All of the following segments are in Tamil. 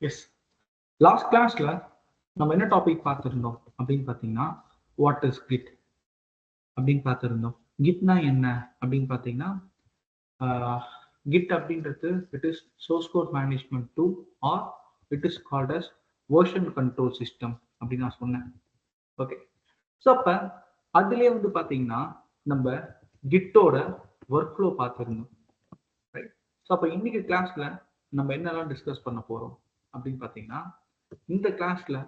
எஸ், லாஸ்ட் கிளாஸ்ல நம்ம என்ன டாபிக் பார்த்துருந்தோம் அப்படின்னு பார்த்தீங்கன்னா, வாட் இஸ் கிட் அப்படின்னு பார்த்துருந்தோம். கிட்னா என்ன அப்படின்னு பார்த்தீங்கன்னா, கிட் அப்படின்றது it is source code management tool or it is called as version control system அப்படின்னு நான் சொன்னேன். ஓகே, ஸோ அப்போ அதுலேயே வந்து பார்த்தீங்கன்னா நம்ம கிட்டோட ஒர்க் ஃப்ளோ பார்த்துருந்தோம். ரைட், ஸோ அப்போ இன்னைக்கு கிளாஸ்ல நம்ம என்னெல்லாம் டிஸ்கஸ் பண்ண போறோம் அப்படின்னு பார்த்தீங்கன்னா, இந்த கிளாஸ்ல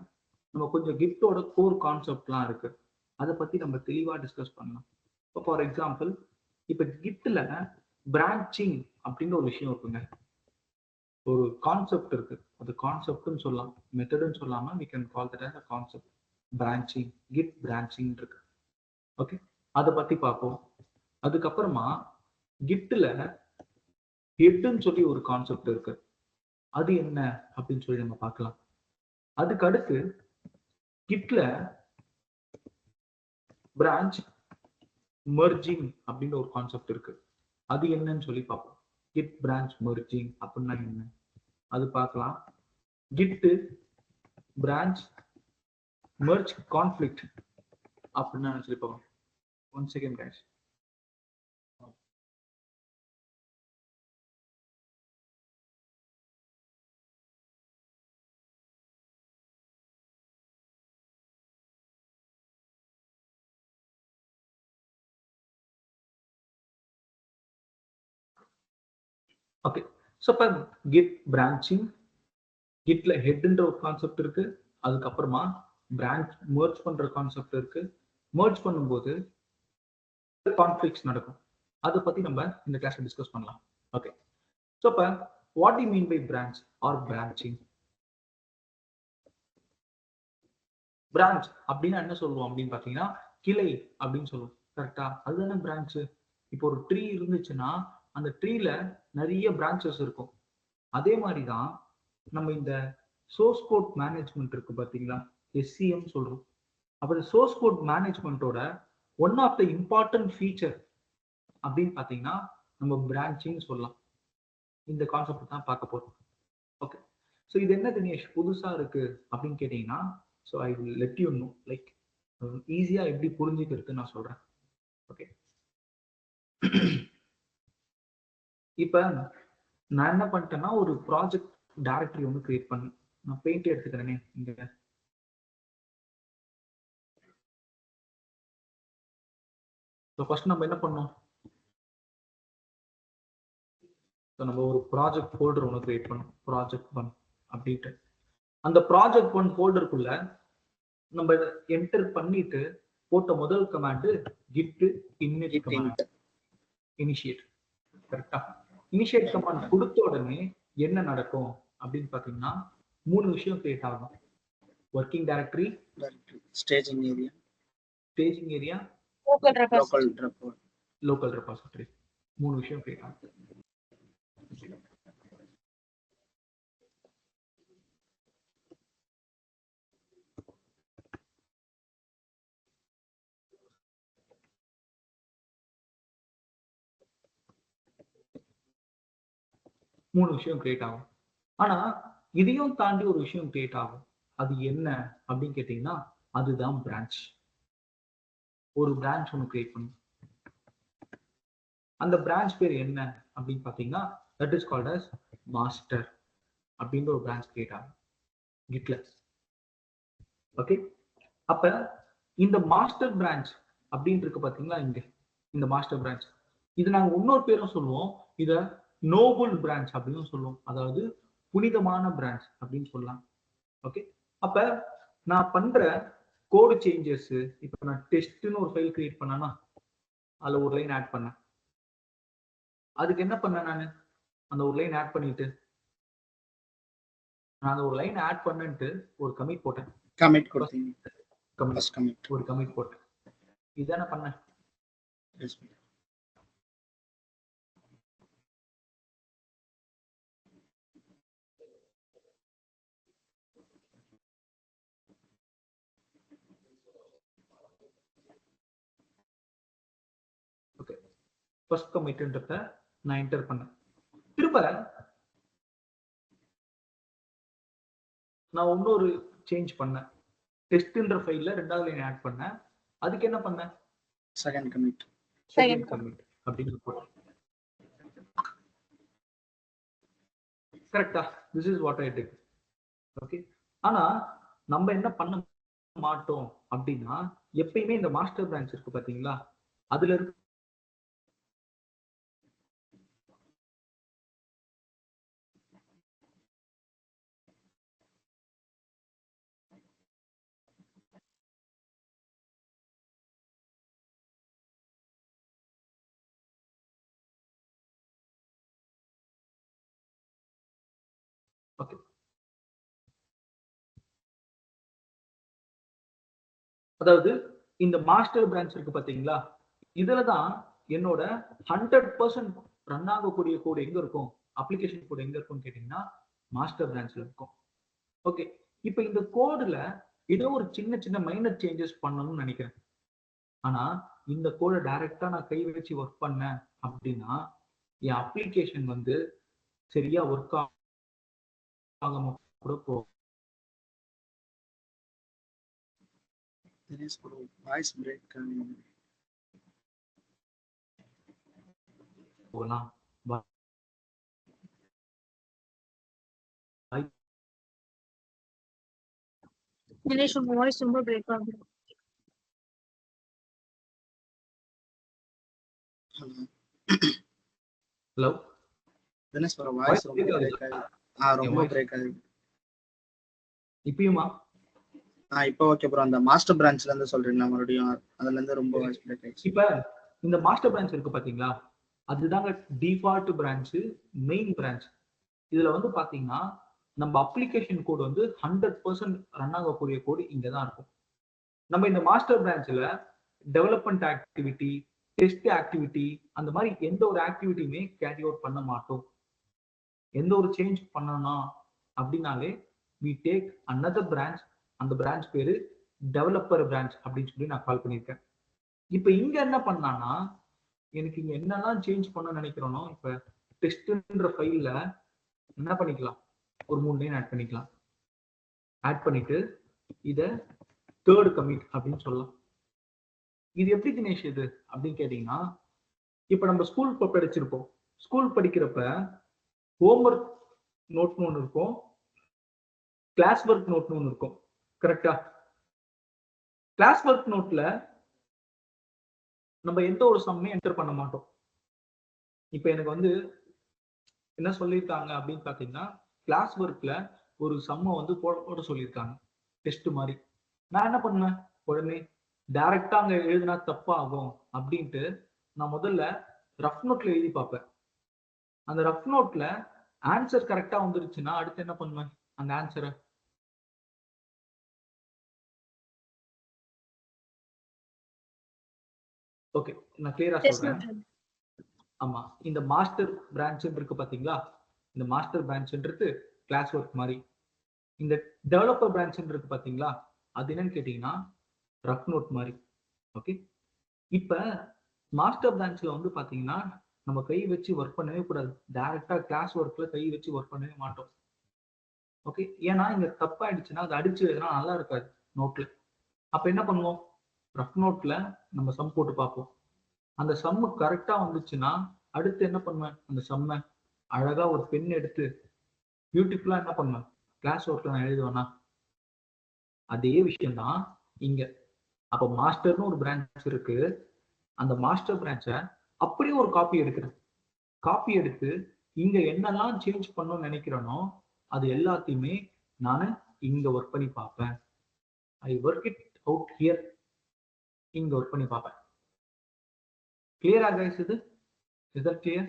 நம்ம கொஞ்சம் கிட்டோட கோர் கான்செப்ட்லாம் இருக்கு, அதை பத்தி நம்ம தெளிவா டிஸ்கஸ் பண்ணலாம். இப்போ ஃபார் எக்ஸாம்பிள், இப்போ கிட்ல பிரான்ச்சிங் அப்படின்னு ஒரு விஷயம் இருக்குங்க. ஒரு கான்செப்ட் இருக்கு, அது கான்செப்ட்னு சொல்லலாம், மெத்தட்னு சொல்லாம we can call that as a concept. Branching, git branching இருக்கு. ஓகே, அதை பத்தி பார்ப்போம். அதுக்கப்புறமா கிட்ல ஹெட்னு சொல்லி ஒரு கான்செப்ட் இருக்கு, அது என்ன அப்படின்னு சொல்லி நம்ம பார்க்கலாம். அதுக்கு அடுத்து கிட்ல பிரான்ச் மெர்ஜிங் அப்படின்னு ஒரு கான்செப்ட் இருக்கு, அது என்னன்னு சொல்லி பார்ப்போம். கிட் பிரான்ச் மெர்ஜிங் அப்படின்னா என்ன அது பார்க்கலாம். கிட் பிரான்ச் மெர்ஜ் கான்ஃபிளிக்ட் அப்படின்னா சொல்லி பார்ப்போம். One second guys. Okay, so இப்போ கிட் பிரான்ச்சிங், கிட்ல ஹெட்ன்ற ஒரு கான்செப்ட் இருக்கு, அதுக்கப்புறமா பிரான்ச் மெர்ஜ் பண்ற கான்செப்ட் இருக்கு. மெர்ஜ் பண்ணும்போது கான்ஃபிளிக்ஸ் நடக்கும், அதை பத்தி நம்ம இந்த கிளாஸ்ல டிஸ்கஸ் பண்ணலாம். ஓகே, ஸோ இப்போ what you mean by branch or branching? Branch அப்படின்னா என்ன சொல்லுவோம் அப்படின்னு பார்த்தீங்கன்னா, கிளை அப்படின்னு சொல்லுவோம். கரெக்டா? அதுதானே பிரான்ச். இப்போ ஒரு ட்ரீ இருந்துச்சுன்னா அந்த ட்ரீல நிறைய பிரான்ச்சஸ் இருக்கும். அதே மாதிரி தான் நம்ம இந்த சோர்ஸ் கோட் மேனேஜ்மெண்ட் இருக்கு பார்த்தீங்களா, SCM சொல்றோம். அப்போ இந்த சோர்ஸ் கோட் மேனேஜ்மெண்ட்டோட one of the important feature அப்படின்னு பார்த்தீங்கன்னா நம்ம பிரான்ச்சிங் சொல்லலாம். இந்த கான்செப்ட் தான் பார்க்க போறோம். ஓகே, ஸோ இது என்ன தினேஷ் புதுசா இருக்கு அப்படின்னு கேட்டீங்கன்னா, so I will let you know, like ஈஸியா எப்படி புரிஞ்சுக்கிறது நான் சொல்றேன். ஓகே, இப்ப நான் என்ன பண்ணிட்டேன்னா ஒரு ப்ராஜெக்ட் டைரக்டரி ஒன்று கிரியேட் பண்ணேன். நான் பெயிண்ட் எடுத்துக்கிறேனே இங்க. ஸோ ஃபர்ஸ்ட் நம்ம என்ன பண்ணோம், ஸோ நம்ம ஒரு ப்ராஜெக்ட் ஃபோல்டர் ஒன்று கிரியேட் பண்ணோம், ப்ராஜெக்ட் 1 அப்படின்ட்டு. அந்த ப்ராஜெக்ட் 1 ஃபோல்டருக்குள்ள நம்ம என்டர் பண்ணிட்டு போட்ட முதல் command git init command, initiate. கரெக்டா? இனிஷியேட் கமாண்ட் கொடுத்த உடனே என்ன நடக்கும் அப்படின்னு பாத்தீங்கன்னா, 3 விஷயம் கிரியேட் ஆகும். Working directory, staging area, local repository. 3 விஷயம் கிரியேட் ஆகும். ஆனா இதையும் தாண்டி ஒரு விஷயம் கிரியேட் ஆகும். அது என்ன அப்படின்னு கேட்டீங்கன்னா, அதுதான் பிரான்ச். ஒரு பிரான்ச் ஒன்று கிரியேட் பண்ணும். அந்த பிரான்ச் பேர் என்ன அப்படின்னு பாத்தீங்கன்னா, that is called as master அப்படின்ற ஒரு பிரான்ச் கிரியேட் ஆகும் கிட்ல. ஓகே, அப்ப இந்த மாஸ்டர் பிரான்ச் அப்படின்னு இருக்கு பாத்தீங்களா, இங்க இந்த மாஸ்டர் பிரான்ச், இது நாங்க இன்னொரு பேரும் சொல்லுவோம், இத நோபல் பிரான்ச் அப்படின்னு சொல்லுவோம், அதாவது புனிதமான பிரான்ச் அப்படின்னு சொல்லலாம். ஓகே, அப்ப நான் பண்ற கோடு சேஞ்சஸ், இப்ப நான் டெஸ்ட்னு ஒரு ஃபைல் கிரியேட் பண்ணனா அதுல ஒரு லைன் ஆட் பண்ணேன். அதுக்கு என்ன பண்ணேன், நான் அந்த ஒரு லைன் ஆட் பண்ணிட்டு நான் அந்த ஒரு லைன் ஆட் பண்ணிட்டு ஒரு கமிட் போட்டேன். கமிட் கொடுத்தீங்க, ஒரு கமிட் போட்டேன். இதான பண்ணேன். ஓகே, ஃபர்ஸ்ட் கமிட்ன்றத நான் என்டர் பண்ணேன். திரும்ப நான் இன்னொரு சேஞ்ச் பண்ணேன். டெஸ்ட்ன்ற ஃபைல்ல ரெண்டாவது லைன் ஆட் பண்ணேன். அதுக்கு என்ன பண்ணேன்? Second commit. செகண்ட் கமிட் அப்படின்னு போட்டேன். கரெக்டா? This is what I did. Okay. ஆனா நம்ம என்ன பண்ண மாட்டோம் அப்படின்னா, எப்பயுமே இந்த மாஸ்டர் பிரான்ச் இருக்கு பாத்தீங்களா, அதுல இருக்கு ஓகே. அதாவது இந்த மாஸ்டர் பிரான்ச் இருக்கு பாத்தீங்களா, இதுலதான் என்னோட 100% ரன் ஆகக்கூடிய கோடு எங்க இருக்கும், அப்ளிகேஷன் கோடு எங்க இருக்கும்னு கேட்டீங்கன்னா மாஸ்டர் பிரான்ச்ல இருக்கும். ஓகே. இப்ப இந்த கோடுல ஏதோ ஒரு சின்ன சின்ன மைனர் சேஞ்சஸ் பண்ணணும்னு நினைக்கிறேன். ஆனா இந்த கோடை டைரக்டா நான் கை வச்சு ஒர்க் பண்ணேன் அப்படின்னா என் அப்ளிகேஷன் வந்து சரியா ஒர்க் ஆகாம கூட தினேஷ் ப்ரோ வாய்ஸ் பிரேக் ஆகுது. போகலாம். தினேஷ் உங்க வாய்ஸ் ரொம்ப பிரேக் ஆகுது. ஹலோ தினேஷ் ப்ரோ வாய்ஸ் ரொம்ப பிரேக் ஆகுது. ரொம்ப பிரேக் ஆகுது. இப்பயுமா? இப்போ ஓகே ப்ரோ. அந்த மாஸ்டர் பிரான்ச்ல இருந்து சொல்றீங்களா மறுபடியும்? அதுல இருந்து ரொம்ப வாய்ஸ் பிரேக் ஆயிடுச்சு. இப்ப இந்த மாஸ்டர் பிரான்ச் இருக்கு பாத்தீங்களா, அதுதாங்க டிஃபால்ட் பிரான்ச், மெயின் பிரான்ச். இதுல வந்து பாத்தீங்கன்னா நம்ம அப்ளிகேஷன் கோட் வந்து 100% ரன் ஆகக்கூடிய கோடு இங்கதான் இருக்கும். நம்ம இந்த மாஸ்டர் பிரான்ச்ல டெவலப்மெண்ட் ஆக்டிவிட்டி, டெஸ்ட் ஆக்டிவிட்டி, அந்த மாதிரி எந்த ஒரு ஆக்டிவிட்டியுமே கேரி அவுட் பண்ண மாட்டோம். எந்த ஒரு சேஞ்ச் பண்ணணும் அப்படின்னாலே we take another branch. அந்த பிரான்ச் பேரு டெவலப்பர் பிரான்ச் அப்படின்னு சொல்லி நான் கால் பண்ணியிருக்கேன். இப்ப இங்க என்ன பண்ணான்னா, எனக்கு இங்க என்னெல்லாம் சேஞ்ச் பண்ண நினைக்கிறோனோ, இப்ப டெஸ்ட்ன்ற ஃபைல்ல என்ன பண்ணிக்கலாம், ஒரு 3 லைன் ஆட் பண்ணிக்கலாம். ஆட் பண்ணிட்டு இத தேர்ட் கமிட் அப்படின்னு சொல்லலாம். இது எப்படி தினேஷ் இது அப்படின்னு கேட்டீங்கன்னா, இப்ப நம்ம ஸ்கூல் படிச்சிருப்போம். ஸ்கூல் படிக்கிறப்ப ஹோம்ஒர்க் நோட்னு ஒன்று இருக்கும், கிளாஸ் ஒர்க் நோட்னு ஒன்று இருக்கும். கரெக்டா? கிளாஸ் ஒர்க் நோட்ல நம்ம எந்த ஒரு சம்மையும் என்டர் பண்ண மாட்டோம். இப்ப எனக்கு வந்து என்ன சொல்லியிருக்காங்க அப்படின்னு பாத்தீங்கன்னா, கிளாஸ் ஒர்க்ல ஒரு சம்மை வந்து போட சொல்லியிருக்காங்க, டெஸ்ட் மாதிரி. நான் என்ன பண்ணுவேன், உடனே டைரக்டா அங்க எழுதினா தப்பாகும் அப்படின்ட்டு நான் முதல்ல ரஃப் நோட்ல எழுதி பார்ப்பேன். அந்த ரஃப் நோட்ல ஆன்சர் கரெக்டா வந்துருச்சுன்னா அடுத்து என்ன பண்ணுவேன், அந்த ஆன்சரை ஓகே நான் கிளியரா சொல்றேன். ஆமா, இந்த மாஸ்டர் பிரான்ச் இருக்கு பாத்தீங்களா, இந்த மாஸ்டர் பிரான்ச்ன்றது கிளாஸ் ஒர்க் மாதிரி. இந்த டெவலப்பர் பிரான்ச் இருக்கு பாத்தீங்களா, அது என்னன்னு கேட்டீங்கன்னா ரஃப் நோட் மாதிரி. ஓகே. இப்ப மாஸ்டர் பிரான்ச்ல வந்து பாத்தீங்கன்னா நம்ம கை வச்சு ஒர்க் பண்ணவே கூடாது. டைரக்டா கிளாஸ் ஒர்க்ல கை வச்சு ஒர்க் பண்ணவே மாட்டோம். ஓகே. ஏன்னா இங்க தப்பாயிடுச்சுன்னா அது அடிச்சு எழுதுனா நல்லா இருக்காது நோட்ல. அப்ப என்ன பண்ணுவோம், ரஃப் நோட்ல நம்ம சம் போட்டு பார்ப்போம். அந்த சம்மு கரெக்டா வந்துச்சுன்னா அடுத்து என்ன பண்ணுவேன், அந்த சம்மை அழகா ஒரு பென் எடுத்து பியூட்டிஃபுல்லா என்ன பண்ணுவேன், கிளாஸ் ஒர்க்ல நான் எழுதுவேனா, அதே விஷயம் தான் இங்க. அப்ப மாஸ்டர்னு ஒரு பிரான்ச் இருக்கு, அந்த மாஸ்டர் பிரான்ச்சை அப்படியே ஒரு காப்பி எடுக்கிறேன். காப்பி எடுத்து இங்க என்னெல்லாம் சேஞ்ச் பண்ணணும்னு நினைக்கிறேனோ அது எல்லாத்தையுமே நான் இங்க ஒர்க் பண்ணி பார்ப்பேன். I work it out here. இங்க ஒர்க் பண்ணி பார்ப்பேன். கிளியரா கைஸ்? இது is that clear?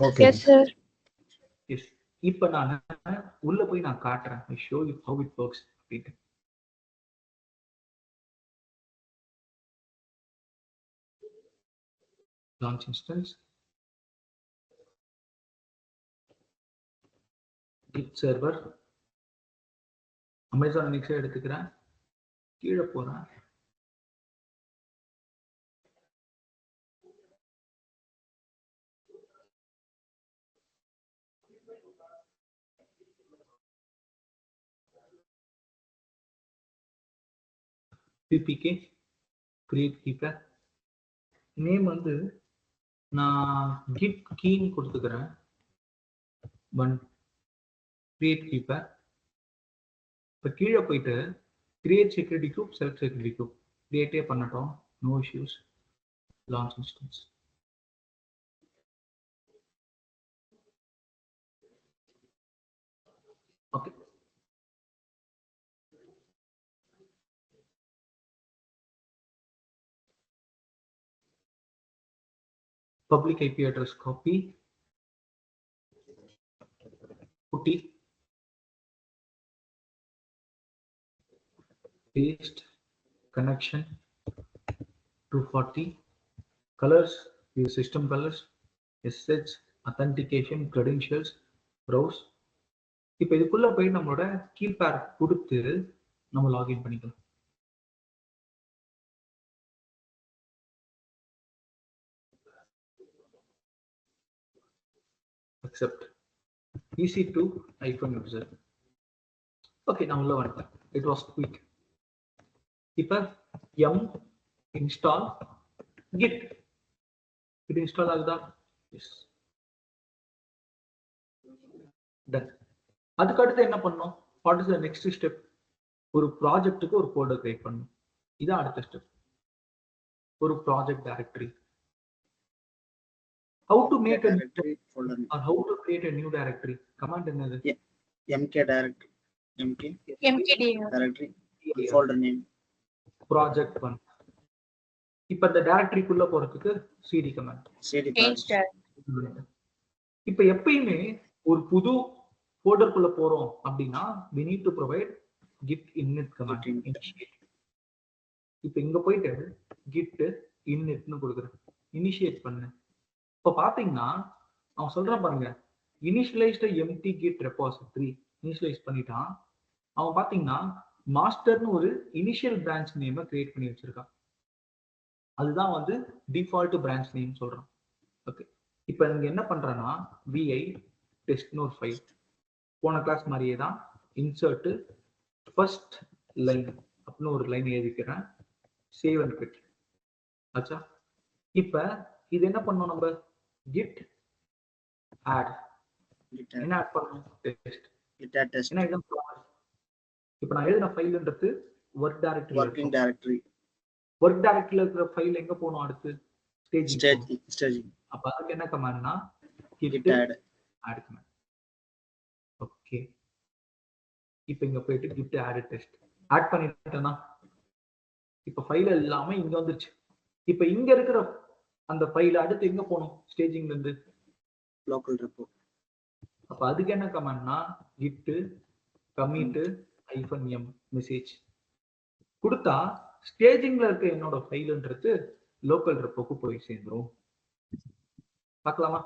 Okay sir. Yes. இப்ப நான் உள்ள போய் நான் காட்டுறேன். I show you how it works அப்படின்ட்டு. Launch instance, git server, Amazon Linux எடுத்துக்கிறேன், கீழே போறேன். ppk create keeper நேம் வந்து நான் git keyன்னு கொடுத்துக்கிறேன். 1 create keeper. இப்போ கீழே போயிட்டு create security group, select security group create பண்ணட்டும். no issues. launch instance. okay. public IP address copy, putty, paste, connection 240, colors, use system colors, SSH, authentication, credentials, browse. இப்போ இதுக்குள்ள போய் நம்மளோட கீபேட் கொடுத்து நம்ம லாகின் பண்ணிக்கலாம். accept EC2 user. ஓகே நான் உள்ள வந்துட்டேன். it was quick. இப்போ m install git இது இன்ஸ்டால் ஆகுதா? Yes done. அதுக்கு அடுத்து என்ன பண்ணோம்? What is the next step? ஒரு ப்ராஜெக்ட்டுக்கு ஒரு ஃபோல்டர் கிரியேட் பண்ணணும். இதான் அடுத்த ஸ்டெப். ஒரு project directory. how to make a directory folder or how to create a new directory? command என்னது? mk directory MKD. directory folder name project 1. இப்போ இந்த டைரக்டரிக்குள்ள போறதுக்கு cd கமாண்ட். Change that. இப்போ எப்பயுமே ஒரு புது ஃபோல்டருக்குள்ள போறோம் அப்படின்னா we need to provide git init command. இப்போ இங்க போயிட்டு git initனு கொடுக்குறேன். இனிஷியேட் பண்ணு. இப்போ பாத்தீங்கன்னா அவன் சொல்றான் பாருங்க, initialized empty git repository initialize பண்ணிட்டான். அவன் பாத்தீங்கன்னா மாஸ்டர்னு ஒரு இனிஷியல் பிரான்ச் நேமை கிரியேட் பண்ணி வச்சிருக்கான். அதுதான் வந்து டிஃபால்ட் பிரான்ச் நேம் சொல்றான். ஓகே, இப்போ நீங்க என்ன பண்றேன்னா vi testனு ஒரு ஃபைல் போன கிளாஸ் மாதிரியே தான் இன்சர்ட் ஃபர்ஸ்ட் லைன் அப்படின்னு ஒரு லைன் எழுதிக்கிறேன். சேவ் அண்ட் குவிட் ஆச்சா. இப்போ இது என்ன பண்ணோம்? நம்ம git add என்ன ஆட் பண்ணணும்? டெஸ்ட். என்ன இதுதான் இப்போ நான் எழுதின ஃபைல்ன்றது work directory. working directory work டைரக்டரியில இருக்கிற ஃபைல் எங்க போகணும்? அடுத்து staging. அப்ப அதுக்கு என்ன கமாண்ட்னா git add கமாண்ட். ஓகே, இப்போ இங்க போயிட்டு git add test ஆட் பண்ணிட்டேன்னா இப்போ ஃபைல் எல்லாமே இங்க வந்துருச்சு. இப்போ இங்க இருக்கிற அந்த ஃபைல் அடுத்து எங்க போகணும்? ஸ்டேஜிங்ல இருந்து local repo. அப்ப அதுக்கு என்ன கமாண்ட்னா git commit -m மெசேஜ் கொடுத்தா ஸ்டேஜிங்ல இருக்க என்னோட ஃபைல்ன்றது லோக்கல் ரெப்போக்கு போய் சேர்ந்துரும். பார்க்கலாமா?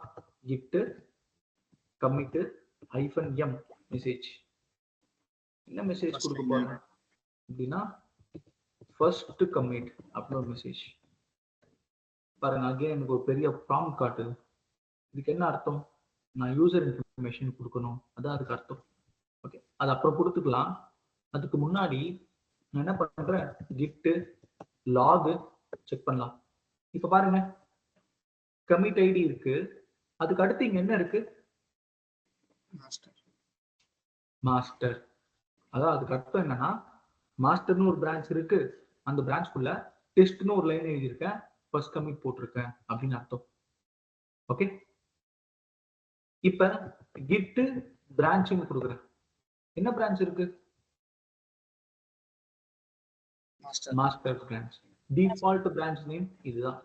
git commit -m message. என்ன மெசேஜ் கொடுக்க போறேன் அப்படின்னா ஃபர்ஸ்ட் கமிட் அப்படின்னு ஒரு மெசேஜ். பாருங்க, அகைன் எனக்கு ஒரு பெரிய ப்ராம்ப்ட் காட்டுது. இதுக்கு என்ன அர்த்தம்? நான் யூசர் இன்ஃபர்மேஷன் கொடுக்கணும், அதான் அதுக்கு அர்த்தம். ஓகே, அது அப்புறம் கொடுத்துக்கலாம். அதுக்கு முன்னாடி நான் என்ன பண்றேன், git log செக் பண்ணலாம். இப்ப பாருங்க, commit id இருக்கு. அதுக்கு அடுத்து இங்க என்ன இருக்கு? மாஸ்டர். அதான் அதுக்கு அர்த்தம் என்னன்னா மாஸ்டர்னு ஒரு பிரான்ச் இருக்கு, அந்த பிரான்ச்குள்ள டெஸ்ட்னு ஒரு லைன் எழுதியிருக்கேன், ஃபர்ஸ்ட் கமிட் போட்டிருக்கேன் அப்படின்னு அர்த்தம். ஓகே, இப்ப git பிரான்ச்னு கொடுக்குறேன். என்ன பிரான்ச் இருக்கு? Master branch. Default branch name இதுதான்.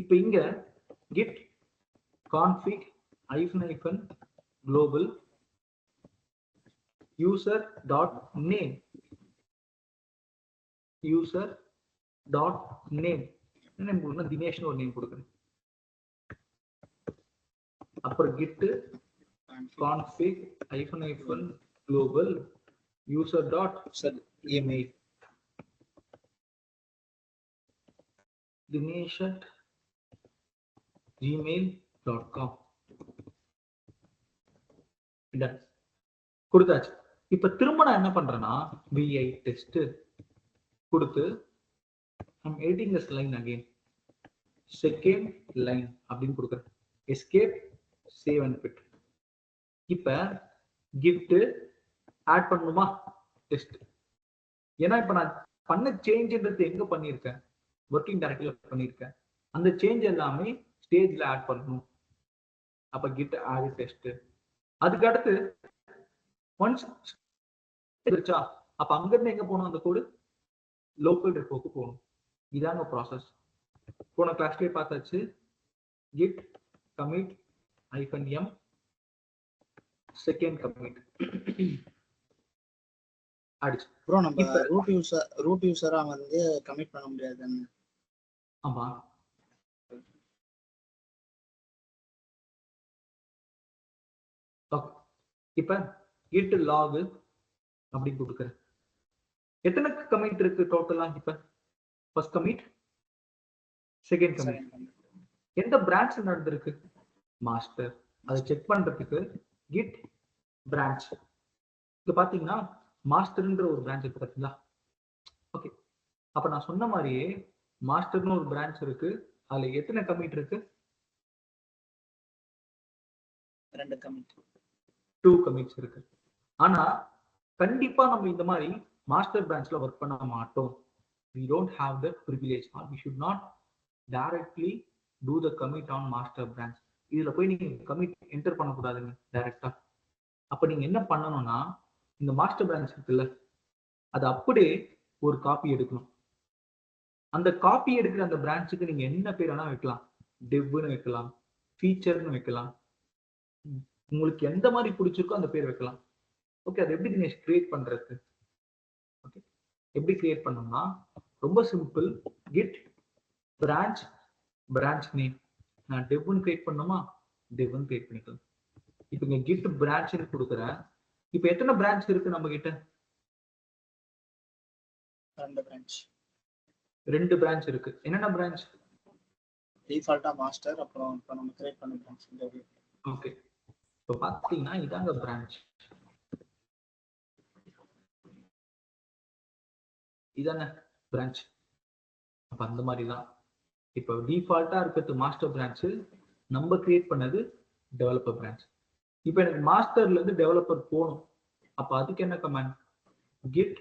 இப்ப இங்க git config -global user.name என்ன தினேஷ்னு ஒரு நேம் கொடுக்குறேன். அப்புறம் git config -global user.email dinesh@gmail.com கொடுத்தாச்சு. இப்ப திரும்ப நான் என்ன பண்றேன்னா vi test கொடுத்து I'm editing this line again. Second line அப்படின்னு கொடுக்குறேன். Escape, save and quit. இப்ப gift ஆட் பண்ணணுமா டெஸ்ட். ஏன்னா இப்ப நான் பண்ண சேஞ்ச்ன்றது எங்க பண்ணியிருக்கேன், ஒர்க்கிங் டைரக்டரியில பண்ணியிருக்கேன். அந்த சேஞ்ச் எல்லாமே ஸ்டேஜ்ல ஆட் பண்ணணும். அப்ப கிட் ஆட் டெஸ்ட். அதுக்கு அடுத்து ஒன்ஸ் இருச்சா அப்ப அங்க இருந்து எங்க போகணும், அந்த கோடு லோக்கல் ரெப்போக்கு போகணும். இதாங்க ப்ராசஸ். போன கிளாஸ்லயே பார்த்தாச்சு. Git commit -m second commit அடிச்சு. ப்ரோ நம்ம ரூட் யூசரா வந்து கமிட் பண்ண முடியாதுன்னு. ஆமா, இப்ப git log அப்படி கொடுக்குறேன். எத்தனை கமிட் இருக்கு டோட்டலா? இப்ப ஃபர்ஸ்ட் கமிட், செகண்ட் கமிட். எந்த பிரான்ச் நடந்திருக்கு? மாஸ்டர். அதை செக் பண்றதுக்கு git branch. இங்க பாத்தீங்கன்னா மாஸ்டர்ன்ற ஒரு பிரான்ச் இருக்கு பாத்தீங்களா? ஓகே, அப்ப நான் சொன்ன மாதிரியே மாஸ்டர்னு ஒரு பிரான்ச் இருக்கு. அதுல எத்தனை கமிட் இருக்கு? 2 கமிட், 2 கமிட்ஸ் இருக்கு. ஆனா கண்டிப்பா நம்ம இந்த மாதிரி மாஸ்டர் பிரான்ச்ல ஒர்க் பண்ண மாட்டோம். we don't have that privilege, or we should not directly do the commit on master branch. இதுல போய் நீங்க கமிட் என்டர் பண்ண கூடாதுங்க டைரக்டா. அப்ப நீங்க என்ன பண்ணணும்னா, இந்த மாஸ்டர் பிரான்ச் இருக்குல்ல, அது அப்படியே ஒரு காப்பி எடுக்கணும். அந்த காப்பி எடுக்கிற அந்த பிரான்ச்சுக்கு நீங்க என்ன பேர் வேணா வைக்கலாம். டெவ்னு வைக்கலாம், ஃபீச்சர்னு வைக்கலாம், உங்களுக்கு எந்த மாதிரி பிடிச்சிருக்கோ அந்த பேர் வைக்கலாம். ஓகே, அது எப்படி நீங்க கிரியேட் பண்றது? ஓகே, எப்படி கிரியேட் பண்ணணும்னா ரொம்ப simple. Git branch, branch name. நான் டெவ்னு கிரியேட் பண்ணணுமா, டெவ்னு கிரியேட் பண்ணிக்கலாம். இப்போ இங்க கிட் பிரான்ச்னு கொடுக்குறேன். இப்போ எத்தனை பிரான்ச் இருக்கு நம்ம கிட்ட? 2 பிரான்ச். 2 பிரான்ச் இருக்கு. என்னென்ன பிரான்ச்? டிஃபால்ட்டா மாஸ்டர், அப்புறம் இப்போ நம்ம கிரியேட் பண்ண பிரான்ச். ஓகே, இப்போ பாத்தீங்கன்னா இதாங்க பிரான்ச். இதானே பிரான்ச். அப்ப அந்த மாதிரி தான் இப்போ டிஃபால்ட்டா இருக்கிறது மாஸ்டர் பிரான்ச், நம்ம கிரியேட் பண்ணது டெவலப்பர் பிரான்ச். இப்போ எனக்கு மாஸ்டர்ல இருந்து டெவலப்பர் போகணும். அப்ப அதுக்கு என்ன கமாண்ட்? git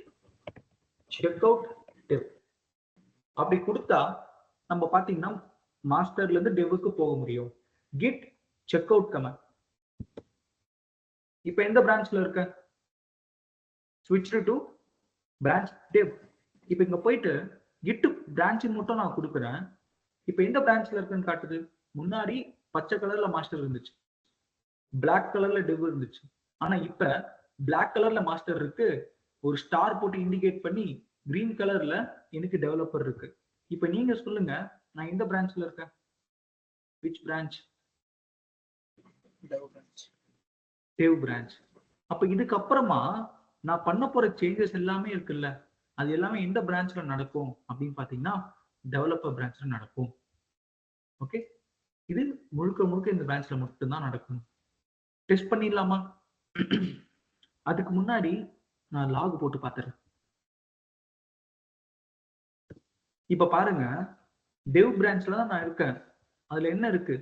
checkout dev. அப்படி கொடுத்தா நம்ம பாத்தீங்கன்னா மாஸ்டர்ல இருந்து டெவுக்கு போக முடியும். git checkout command. இப்போ எந்த பிரான்ச்ல இருக்க? switch to branch dev. இப்போ இங்க போயிட்டு git branch மட்டும் நான் கொடுக்குறேன். இப்போ எந்த பிரான்ச்ல இருக்குன்னு காட்டுது. முன்னாடி பச்சை கலர்ல மாஸ்டர் இருந்துச்சு, பிளாக் கலர்ல டெவ் இருந்துச்சு. ஆனா இப்ப பிளாக் கலர்ல மாஸ்டர் இருக்கு, ஒரு ஸ்டார் போட்டு இண்டிகேட் பண்ணி கிரீன் கலர்ல எனக்கு டெவலப்பர் இருக்கு. இப்ப நீங்க சொல்லுங்க, நான் எந்த பிரான்ச்ல இருக்கேன்? which branch? dev branch. அப்ப இதுக்கு அப்புறமா நான் பண்ண போற சேஞ்சஸ் எல்லாமே இருக்குல்ல, அது எல்லாமே எந்த பிரான்ச்ல நடக்கும் அப்படின்னு பாத்தீங்கன்னா டெவலப்பர் பிரான்ச்ல நடக்கும். ஓகே, இது முழுக்க முழுக்க இந்த பிரான்ச்ல மட்டும்தான் நடக்கும். டெஸ்ட் பண்ணிடலாமா? அதுக்கு முன்னாடி நான் லாக் போட்டு பார்த்துறேன். இப்ப பாருங்க, டெவ் பிரான்ச்ல தான் நான் இருக்கேன். அதுல என்ன இருக்கு?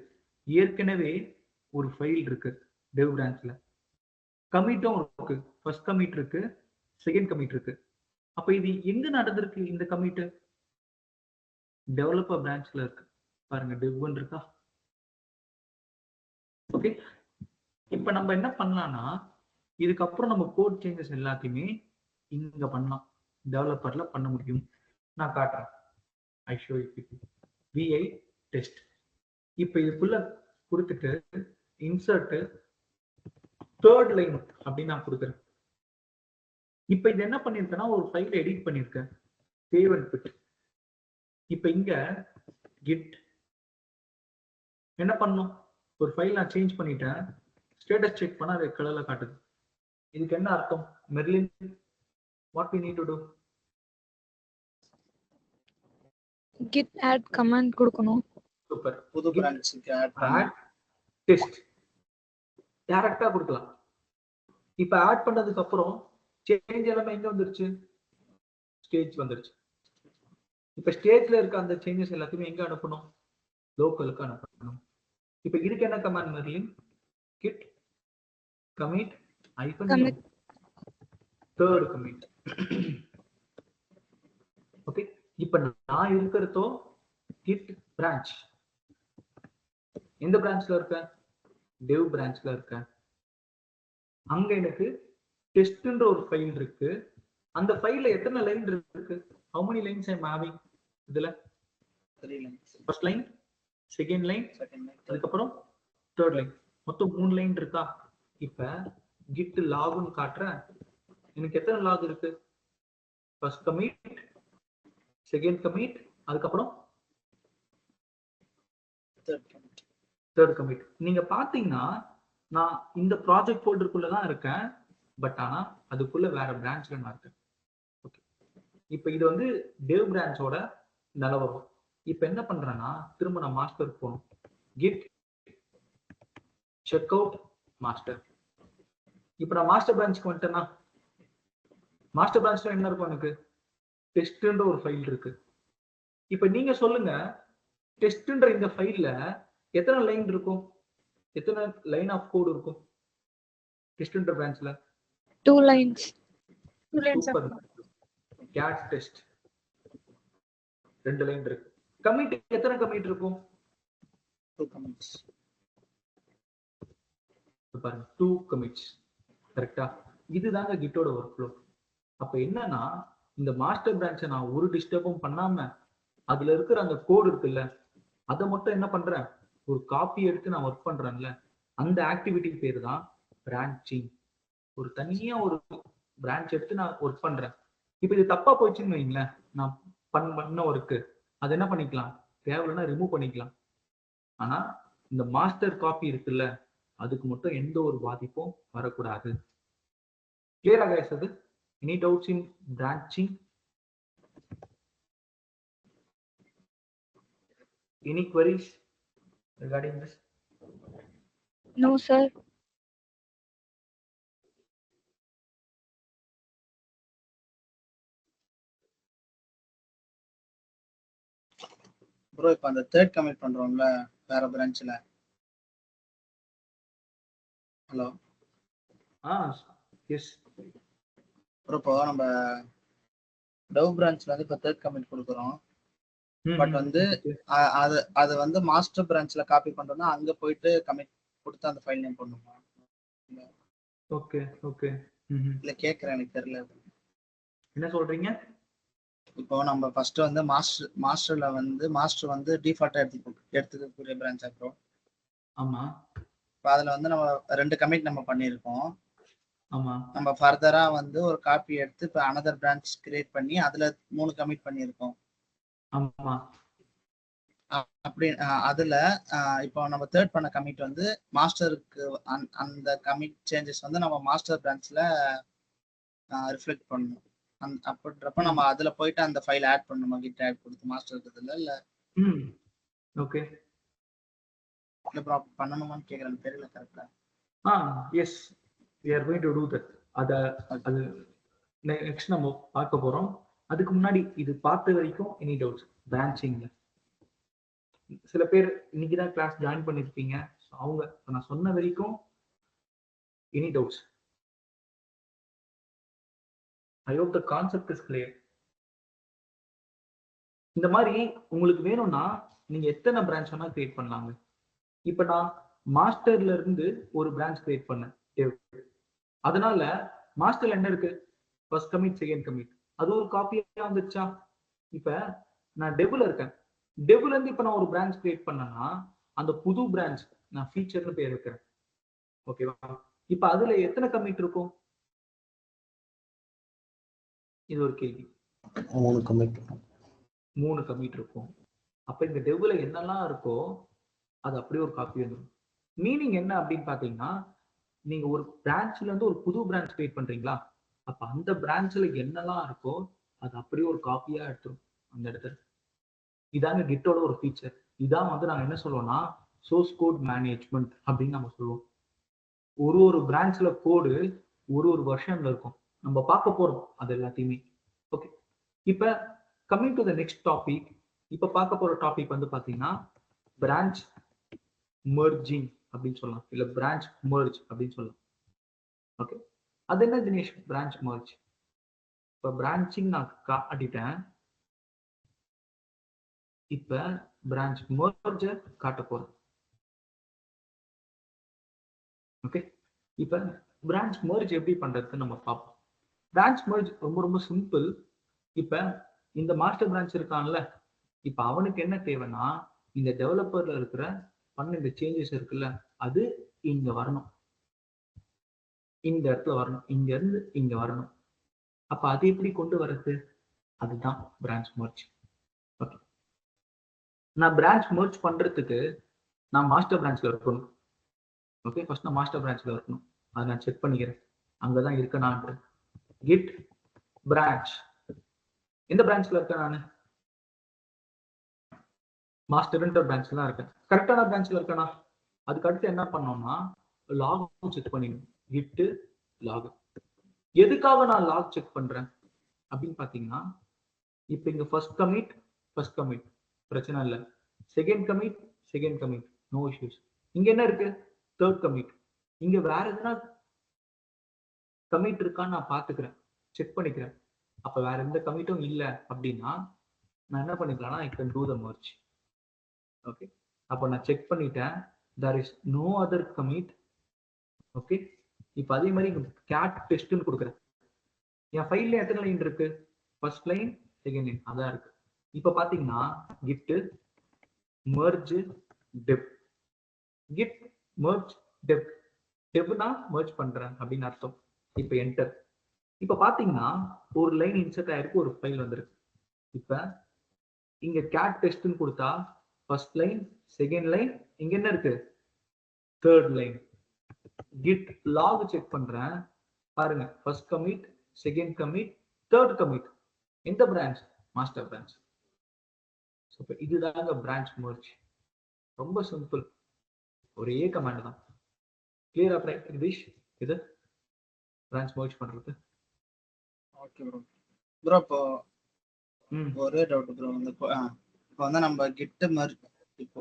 ஏற்கனவே ஒரு ஃபைல் இருக்கு டெவ் பிரான்ச்ல. கமிட்டும் இருக்கு. ஃபர்ஸ்ட் கமிட் இருக்கு, செகண்ட் கமிட் இருக்கு. அப்ப இது எங்க நடந்திருக்கு? இந்த கமிட் டெவலப்பர் பிரான்ச்ல இருக்கு. பாருங்க, டெவ் இருக்கா? ஓகே, இப்ப நம்ம என்ன பண்ணலாம்னா, இதுக்கப்புறம் நம்ம கோட் சேஞ்சஸ் எல்லாத்தையுமே இங்க பண்ணலாம், டெவலப்பர்ல பண்ண முடியும். நான் காட்டுறேன். I show you vi test. இப்ப இதுக்குள்ள கொடுத்துட்டு இன்சர்ட் தேர்ட் லைன் அப்படின்னு நான் கொடுக்குறேன். இப்ப இது என்ன பண்ணிருக்கேன்னா, ஒரு ஃபைல் எடிட் பண்ணிருக்கேன், சேவ் அண்ட் குவிட். இப்ப இங்க கிட் என்ன பண்ணும்? ஒரு ஃபைல் நான் சேஞ்ச் பண்ணிட்டேன், ஸ்டேட்டஸ் செக் பண்ணா அது கலர்ல காட்டுது. இதுக்கு என்ன அர்த்தம்? Merlin, what we need to do? git add command கொடுக்கணும். சூப்பர். புது பிரான்ச்சுக்கு add test டைரக்டா கொடுக்கலாம். இப்ப ஆட் பண்ணதுக்கு அப்புறம் சேஞ்ச் எல்லாமே எங்க வந்துருச்சு? ஸ்டேஜ் வந்துருச்சு. இப்ப ஸ்டேஜ்ல இருக்க அந்த சேஞ்சஸ் எல்லாத்தையுமே எங்க அனுப்பணும்? லோக்கலுக்கு அனுப்பணும். இப்ப இதுக்கு என்ன command Merlin? git commit -u third commit. Okay, இப்ப நான் இருக்கிறதோ git branch. எந்த பிரான்ச்ல இருக்க? dev பிரான்ச்ல இருக்க. அங்க எனக்கு டெஸ்ட்ன்ற ஒரு ஃபைல் இருக்கு. அந்த ஃபைல்ல எத்தனை லைன் இருக்கு? how many lines am having? இதுல 3 lines. First line, second line, Second line. அதுக்கப்புறம் தேர்ட் லைன். மொத்தம் 3 லைன் இருக்கா? இப்ப git logன்னு காட்டுறேன். எனக்கு எத்தனை லாக் இருக்கு? ஃபர்ஸ்ட் கமிட், செகண்ட் கமிட், அதுக்கப்புறம் தேர்ட் கமிட். நீங்க பாத்தீங்கன்னா நான் இந்த ப்ராஜெக்ட் ஃபோல்டருக்குள்ள தான் இருக்கேன். பட் ஆனா அதுக்குள்ள வேற பிரான்ச்ல நான் இருக்கேன். ஓகே, இப்போ இது வந்து dev பிரான்ச்சோட நிலவரம். இப்போ என்ன பண்றேன்னா திரும்ப நான் மாஸ்டர் போகணும். git checkout master. இப்போ நான் மாஸ்டர் பிரான்ச்க்கு வந்துட்டேன்னா மாஸ்டர் பிரான்ச்ல என்ன இருக்கும்? எனக்கு டெஸ்ட்ன்ற ஒரு ஃபைல் இருக்கு. இப்போ நீங்க சொல்லுங்க, டெஸ்ட்ன்ற இந்த ஃபைல்ல எத்தனை லைன் இருக்கும்? எத்தனை லைன் ஆஃப் கோட் இருக்கும் டெஸ்ட்ன்ற பிரான்ச்ல? 2 lines. 2 lines of super. cat test 2 line இருக்கு. கமிட் எத்தனை கமிட் இருக்கும்? 2 commits. பாருங்க 2 commits. கரெக்ட்டா? இதுதாங்க கிட்டோட ஒர்க் ஃப்ளோ. அப்ப என்னன்னா இந்த மாஸ்டர் பிரான்ச்சை நான் ஒரு டிஸ்டர்பும் பண்ணாம அதுல இருக்கிற அந்த கோட் இருக்குல்ல அதை மட்டும் என்ன பண்றேன், ஒரு காப்பி எடுத்து நான் ஒர்க் பண்றேன்ல, அந்த ஆக்டிவிட்டி பேரு தான் பிரான்ச்சிங். ஒரு தனியா ஒரு பிரான்ச் எடுத்து நான் ஒர்க் பண்றேன். இப்ப இது தப்பா போயிடுச்சுன்னு வைங்களேன், நான் பண்ண ஒர்க்கு அது என்ன பண்ணிக்கலாம், தேவைன்னா ரிமூவ் பண்ணிக்கலாம். ஆனா இந்த மாஸ்டர் காப்பி இருக்குல்ல அதுக்கு மட்டும் எந்த ஒரு பாதிப்பும் வரக்கூடாது. கிளியரா கைஸ்? அது any doubts in branching? Any queries regarding this? No, sir. Bro இப்போ அந்த தேர்ட் கமிட் பண்றோம்ல வேற பிரான்ச்ல. ஹலோ. எஸ் ப்ரோ இப்போ நம்ம டவ் பிரான்ச்ல வந்து இப்போ தேர்ட் கமிட் கொடுக்குறோம். பட் வந்து அது வந்து மாஸ்டர் பிரான்ச்ல காப்பி பண்றோம்னா அங்க போயிட்டு கமிட் கொடுத்து அந்த ஃபைல் நேம் பண்ணுமா? Okay okay. இல்ல கேக்குறேன், எனக்கு தெரியல. என்ன சொல்றீங்க? இப்போ நம்ம ஃபர்ஸ்ட் வந்து மாஸ்டர்ல வந்து மாஸ்டர் வந்து டிஃபால்ட்டா எடுத்துக்கக்கூடிய பிரான்ச் அப்புறம். ஆமா. இப்போ அதுல வந்து நம்ம 2 கமிட் நம்ம பண்ணியிருக்கோம். ஆமா. நம்ம ஃபர்தரா வந்து ஒரு காப்பி எடுத்து இப்போ அனதர் பிரான்ச் கிரியேட் பண்ணி அதுல 3 கமிட் பண்ணியிருக்கோம். ஆமா. அப்படி அதுல இப்போ நம்ம தேர்ட் பண்ண கமிட் வந்து மாஸ்டருக்கு அந்த கமிட் சேஞ்சஸ் வந்து நம்ம மாஸ்டர் பிரான்ச்ல ரிஃப்ளெக்ட் பண்ணணும். அப்படின்றப்ப நம்ம அதுல போயிட்டு அந்த ஃபைல் ஆட் பண்ணணுமா? கிட் ஆட் கொடுத்து மாஸ்டர் இருக்குதுல்ல இல்ல? ஓகே. இல்ல ப்ரோ பண்ணணுமான்னு கேக்குறேன், தெரியல கரெக்ட்டா. Yes, we are going to do that. அது நெக்ஸ்ட் நம்ம பார்க்க போறோம். அதுக்கு முன்னாடி இது பார்த்த வரைக்கும் எனி டவுட்ஸ் பிரான்ச்சிங்ல? சில பேர் இன்னைக்குதான் கிளாஸ் ஜாயின் பண்ணிருப்பீங்க. அவங்க நான் சொன்ன வரைக்கும் any doubts? I hope the concept is clear. இந்த மாதிரி உங்களுக்கு வேணும்னா நீங்க எத்தனை பிரான்ச் வேணா கிரியேட் பண்ணலாங்க. இப்ப நான் மாஸ்டர்ல இருந்து ஒரு பிரான்ச் கிரியேட் பண்ணேன். அதனால மாஸ்டர்ல என்ன இருக்கு? ஃபர்ஸ்ட் கமிட், செகண்ட் கமிட், அது ஒரு காப்பியா வந்துச்சா? இப்ப நான் டெவ்ல இருக்கேன். டெவ்ல இருந்து இப்ப நான் ஒரு பிரான்ச் கிரியேட் பண்ணேன்னா அந்த புது பிரான்ச் நான் ஃபீச்சர்னு பேர் வைக்கிறேன். ஓகேவா? இப்ப அதுல எத்தனை கமிட் இருக்கும்? இது ஒரு கேள்வி. 3 கமிட். 3 கமிட் இருக்கும். அப்ப இந்த டெவ்ல என்னெல்லாம் இருக்கோ அது அப்படியே ஒரு காப்பி வந்துடும். மீனிங் என்ன அப்படின்னு பாத்தீங்கன்னா, நீங்க ஒரு பிரான்ச்ல இருந்து ஒரு புது பிரான்ச் கிரியேட் பண்றீங்களா, அப்ப அந்த பிரான்ச்ல என்னெல்லாம் இருக்கோ அது அப்படியே ஒரு காப்பியா எடுத்துரும் அந்த இடத்துல. இதாங்க கிட்டோட ஒரு ஃபீச்சர். இதான் வந்து நாங்க என்ன சொல்லுவோம்னா சோர்ஸ் கோட் மேனேஜ்மெண்ட் அப்படின்னு நம்ம சொல்லுவோம். ஒரு பிரான்ச்ல கோடு ஒரு வெர்ஷன்ல இருக்கும். நம்ம பார்க்க போறோம் அது எல்லாத்தையுமே. ஓகே, இப்ப coming to the next topic. இப்ப பார்க்க போற டாபிக் வந்து பாத்தீங்கன்னா பிரான்ச் மெர்ஜிங் அப்படின்னு சொல்லலாம், இல்ல பிரான்ச் மெர்ஜ் அப்படின்னு சொல்லலாம். ஓகே, அது என்ன தினேஷ் பிரான்ச் மெர்ஜ்? இப்ப பிரான்ச்சிங் நான் காட்டிட்டேன், இப்ப பிரான்ச் மெர்ஜ காட்ட போறேன். ஓகே, இப்ப பிரான்ச் மெர்ஜ் எப்படி பண்றது நம்ம பார்ப்போம். பிரான்ச் மெர்ஜ் ரொம்ப ரொம்ப சிம்பிள். இப்ப இந்த மாஸ்டர் பிரான்ச் இருக்கான்ல, இப்ப அவனுக்கு என்ன தேவைன்னா இந்த டெவலப்பர்ல இருக்கிற இந்த சேஞ்சஸ் இருக்குல்ல, அது இங்க வரணும், இந்த இடத்துல வரணும், இங்க இருந்து இங்க வரணும். அப்ப அது எப்படி கொண்டு வர்றது? அதுதான் பிரான்ச் மெர்ஜ். ஓகே, நான் பிரான்ச் மெர்ஜ் பண்றதுக்கு நான் மாஸ்டர் பிரான்ச்ல இருக்கணும். ஓகே, ஃபர்ஸ்ட் நான் மாஸ்டர் பிரான்ச்ல இருக்கணும். அதை நான் செக் பண்ணிக்கிறேன் அங்கதான் இருக்க நான். கிட் பிரான்ச், எந்த பிரான்ச்ல இருக்கேன் நான்? மாஸ்டர்ன்ற பிரான்ச்ல தான் இருக்கேன். கரெக்டான பிரான்ச்ல இருக்கேனா? அதுக்கு அடுத்து என்ன பண்ணோம்னா லாக் செக் பண்ணிடணும். Git log. எதுக்காக நான் லாக் செக் பண்றேன் அப்படின்னு பாத்தீங்கன்னா, இப்ப இங்க ஃபர்ஸ்ட் கமிட் பிரச்சனை இல்லை, செகண்ட் கமிட் நோ இஷ்யூஸ். இங்க என்ன இருக்கு? Third commit. இங்க வேற எதுனா கமிட் இருக்கான்னு நான் பாத்துக்கிறேன், செக் பண்ணிக்கிறேன். அப்ப வேற எந்த கமிட்டும் இல்லை அப்படின்னா நான் என்ன பண்ணிக்கலாம்னா I can do the merge. Okay, அப்ப நான் செக் பண்ணிட்டேன், there is no other commit. Okay, இப்ப அதே மாதிரி கேட் டெஸ்ட்னு கொடுக்குறேன். என் ஃபைல்ல எத்தனை லைன் இருக்கு? ஃபர்ஸ்ட் லைன், செகண்ட் லைன், அதான் இருக்கு. இப்ப பாத்தீங்கன்னா git merge dev, git merge dev, devனா merge பண்றேன் அப்படின்னு அர்த்தம். இப்ப என்டர். இப்ப பாத்தீங்கன்னா ஒரு லைன் இன்சர்ட் ஆயிருக்கு, ஒரு ஃபைல் வந்திருக்கு. இப்ப இங்க கேட் டெஸ்ட்னு கொடுத்தா ஃபர்ஸ்ட் லைன், செகண்ட் லைன், இங்க என்ன இருக்கு? Third line. Git log check பண்றேன், பாருங்க first commit, second commit, third commit. எந்த பிரான்ச்? Master branch. இதுதாங்க பிரான்ச் மெர்ஜ். ரொம்ப சிம்பிள், ஒரே கமாண்ட் தான். கிளியரா கிரிஷ்? இது பிரான்ச் மெர்ஜ் பண்றது. Okay bro. ப்ரோ இப்போ ஒரே டவுட் ப்ரோ, இப்போ வந்து நம்ம கிட் மெர்ஜ் இப்போ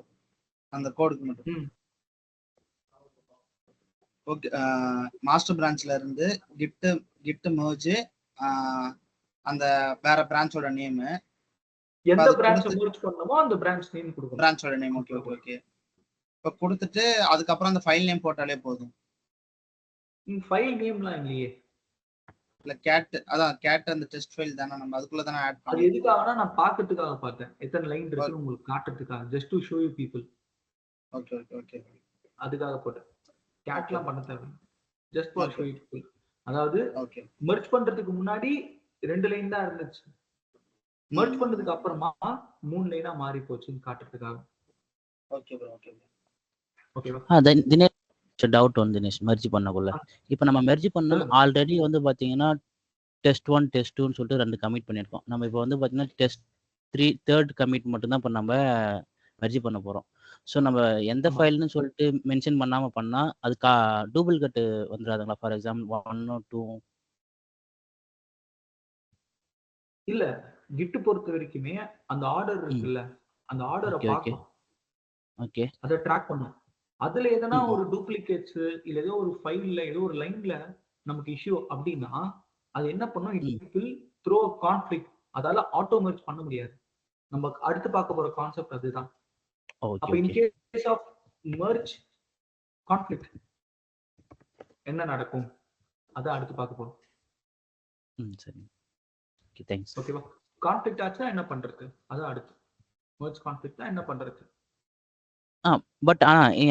அந்த கோடுக்கு மட்டும் ஓகே, மாஸ்டர் பிரான்ச்ல இருந்து கிட் மெர்ஜ் அந்த வேற பிரான்ச்சோட நேம், எந்த பிரான்ச் மெர்ஜ் பண்ணனுமோ அந்த பிரான்ச் நேம் கொடுக்கணும், பிரான்ச்சோட நேம். Okay okay okay. இப்ப கொடுத்துட்டு அதுக்கப்புறம் அந்த ஃபைல் நேம் போட்டாலே போதும். ஃபைல் நேம்லாம் இல்லையே. இல்ல கேட், அதான் கேட் அந்த டெஸ்ட் ஃபைல் தானே, நம்ம அதுக்குள்ள தானே ஆட் பண்ணி. அது எதுக்காகனா நான் பார்க்கிறதுக்காக பார்த்தேன், எத்தனை லைன் இருக்குன்னு உங்களுக்கு காட்டுறதுக்காக, just to show you people. Okay okay okay, அதுக்காக போட்டேன். கேட்லாம் பண்ண தேவை, just for show you people. அதாவது மெர்ஜ் பண்றதுக்கு முன்னாடி 2 லைன் தான் இருந்துச்சு, மெர்ஜ் பண்ணதுக்கு அப்புறமா 3 லைனா மாறி போச்சுன்னு காட்டுறதுக்காக. Okay bro, okay bro. ஓகேவா? தினேஷ் டவுட் வந்து தினேஷ் மெர்ஜ் பண்ணக்குள்ள, இப்போ நம்ம மெர்ஜ் பண்ணா ஆல்ரெடி வந்து பாத்தீங்கன்னா டெஸ்ட் 1 டெஸ்ட் 2ன்னு சொல்லிட்டு 2 கமிட் பண்ணியிருக்கோம். நம்ம இப்போ வந்து பாத்தீங்கன்னா டெஸ்ட் 3 தேர்ட் கமிட் மட்டும் தான் இப்போ நம்ம மெர்ஜ் பண்ண போறோம். ஸோ நம்ம எந்த ஃபைல்னு சொல்லிட்டு மென்ஷன் பண்ணாம பண்ணா அதுக்கு டூப்ளிகேட் வந்துடாதுங்களா? For example 1 or 2. இல்ல, கிட் பொறுத்த வரைக்குமே அந்த ஆர்டர் இருக்குல்ல, அந்த ஆர்டரை பார்க்கும். ஓகே, அதை ட்ராக் பண்ணும். அதுல எதனா ஒரு டூப்ளிகேட்ஸ் இல்ல ஏதோ ஒரு ஃபைல்ல ஏதோ ஒரு லைன்ல நமக்கு இஷ்யூ அப்படின்னா அது என்ன பண்ணும்? It will throw conflict. அதால ஆட்டோ மெர்ஜ் பண்ண முடியாது. நம்ம அடுத்து பார்க்க போற கான்செப்ட் அதுதான். அப்ப in case of merge conflict என்ன நடக்கும் அத அடுத்து பார்க்க போறோம். சரி, ஓகே, தேங்க்ஸ். ஓகேவா? கான்ஃப்ளிக்ட் ஆச்சுன்னா என்ன பண்றது, அதான் அடுத்து. மெர்ஜ் கான்ஃப்ளிக்ட்னா என்ன பண்றது? பட்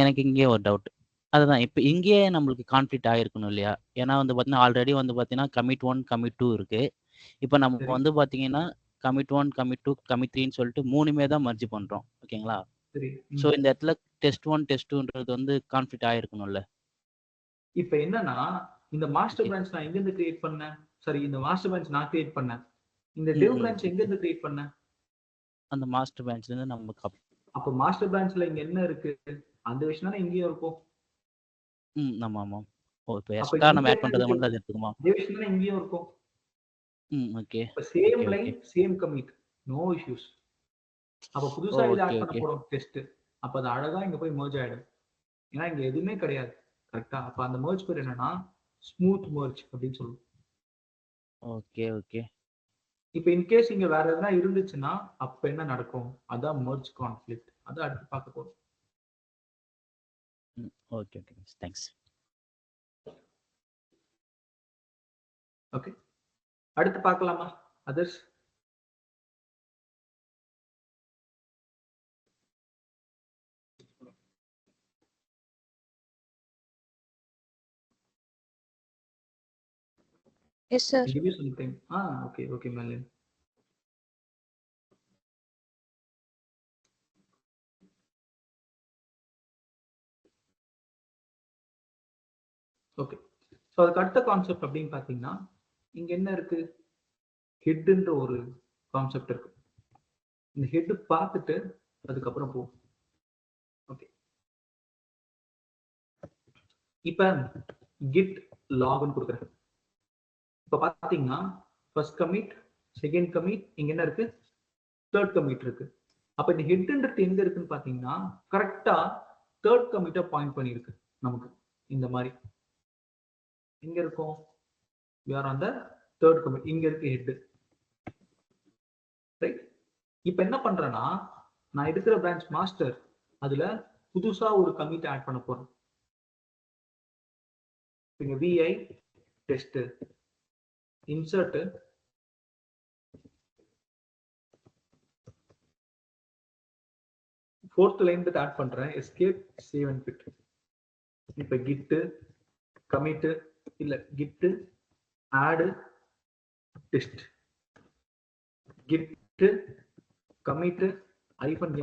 எனக்கு இங்கே ஒரு டவுட். அதுதான் இப்போ இங்கேயே நம்மளுக்கு கான்ஃப்ளிக்ட் ஆகிருக்கணும் இல்லையா? ஏன்னா வந்து பார்த்தீங்கன்னா ஆல்ரெடி வந்து பார்த்தீங்கன்னா கமிட் 1 கமிட் 2 இருக்கு. இப்போ நம்ம வந்து பார்த்தீங்கன்னா கமிட் 1 கமிட் 2 கமிட் 3ன்னு சொல்லிட்டு 3மே தான் மர்ஜ் பண்றோம். ஓகேங்களா? ஸோ இந்த இடத்துல டெஸ்ட் 1 டெஸ்ட் 2ன்றது வந்து கான்ஃப்ளிக்ட் ஆகிருக்கணும்ல. இப்போ என்னன்னா இந்த மாஸ்டர் பிரான்ச் நான் எங்க இருந்து கிரியேட் பண்ணேன்? சரி, இந்த மாஸ்டர் பிரான்ச் நான் கிரியேட் பண்ணேன். இந்த டெவ் பிரான்ச் எங்க இருந்து கிரியேட் பண்ணேன்? அந்த மாஸ்டர் பிரான்ச்ல இருந்து நமக்கு. அப்ப மாஸ்டர் பிரான்ச்ல இங்க என்ன இருக்கு? அந்த விஷயம் தானே இங்கேயும் இருக்கும். ஆமா ஆமா. ஓ இப்போ அப்ப எக்ஸ்ட்ரா இங்க நம்ம ஆட் என்ன பண்றதை இருக்கு? மட்டும் அது எடுத்துக்குமா? டேவிஷன் தான் இங்கேயும் இருக்கும். ஓகே இப்ப same okay line same commit, no issues. அப்ப புதுசா இது ஓகே ஆட் பண்ண ஓகே போறோம் டெஸ்ட். அப்ப அது அழகா இங்க போய் merge ஆயிடும். ஏன்னா இங்க எதுவுமே கிடையாது. கரெக்டா? அப்ப அந்த merge பேர் என்னன்னா ஸ்மூத் merge அப்படின்னு சொல்லுவோம். ஓகே ஓகே இப்ப இன்கேஸ் இங்க வேற எதனா இருந்துச்சுன்னா அப்ப என்ன நடக்கும்? அதான் merge conflict. அதான் அடுத்து பார்க்க போறோம். Okay okay thanks. ஓகே, அடுத்து பார்க்கலாமா others? Yes, sir. Give you some time. Okay, okay, Malin. Okay, so அதுக்கு அடுத்த கான்செப்ட் அப்படின்னு பார்த்தீங்கன்னா இங்க என்ன இருக்கு? ஹெட்ன்ற ஒரு கான்செப்ட் இருக்கு. இந்த ஹெட் பார்த்துட்டு அதுக்கப்புறம் போ. ஓகே, இப்ப கிட் லாக்னு கொடுக்குறேன். இப்ப பாத்தீங்கன்னா ஃபர்ஸ்ட் கமிட், செகண்ட் கமிட், இங்க என்ன இருக்கு? தேர்ட் கமிட் இருக்கு. அப்ப இந்த ஹெட்ன்றது எங்க இருக்குன்னு பாத்தீங்கன்னா கரெக்டா தேர்ட் கமிட்டை பாயிண்ட் பண்ணிருக்கு நமக்கு. இந்த மாதிரி எங்க இருக்கும்? we are on the third commit. இங்க இருக்கு ஹெட். ரைட், இப்போ என்ன பண்றேன்னா நான் எடுக்கிற பிரான்ச் மாஸ்டர் அதுல புதுசா ஒரு கமிட் ஆட் பண்ண போறேன். இங்க vi test insert fourth line பத்தி ஆட் பண்றேன். Escape save and quit. இப்ப கிட் கமிட் இல்ல git add test git commit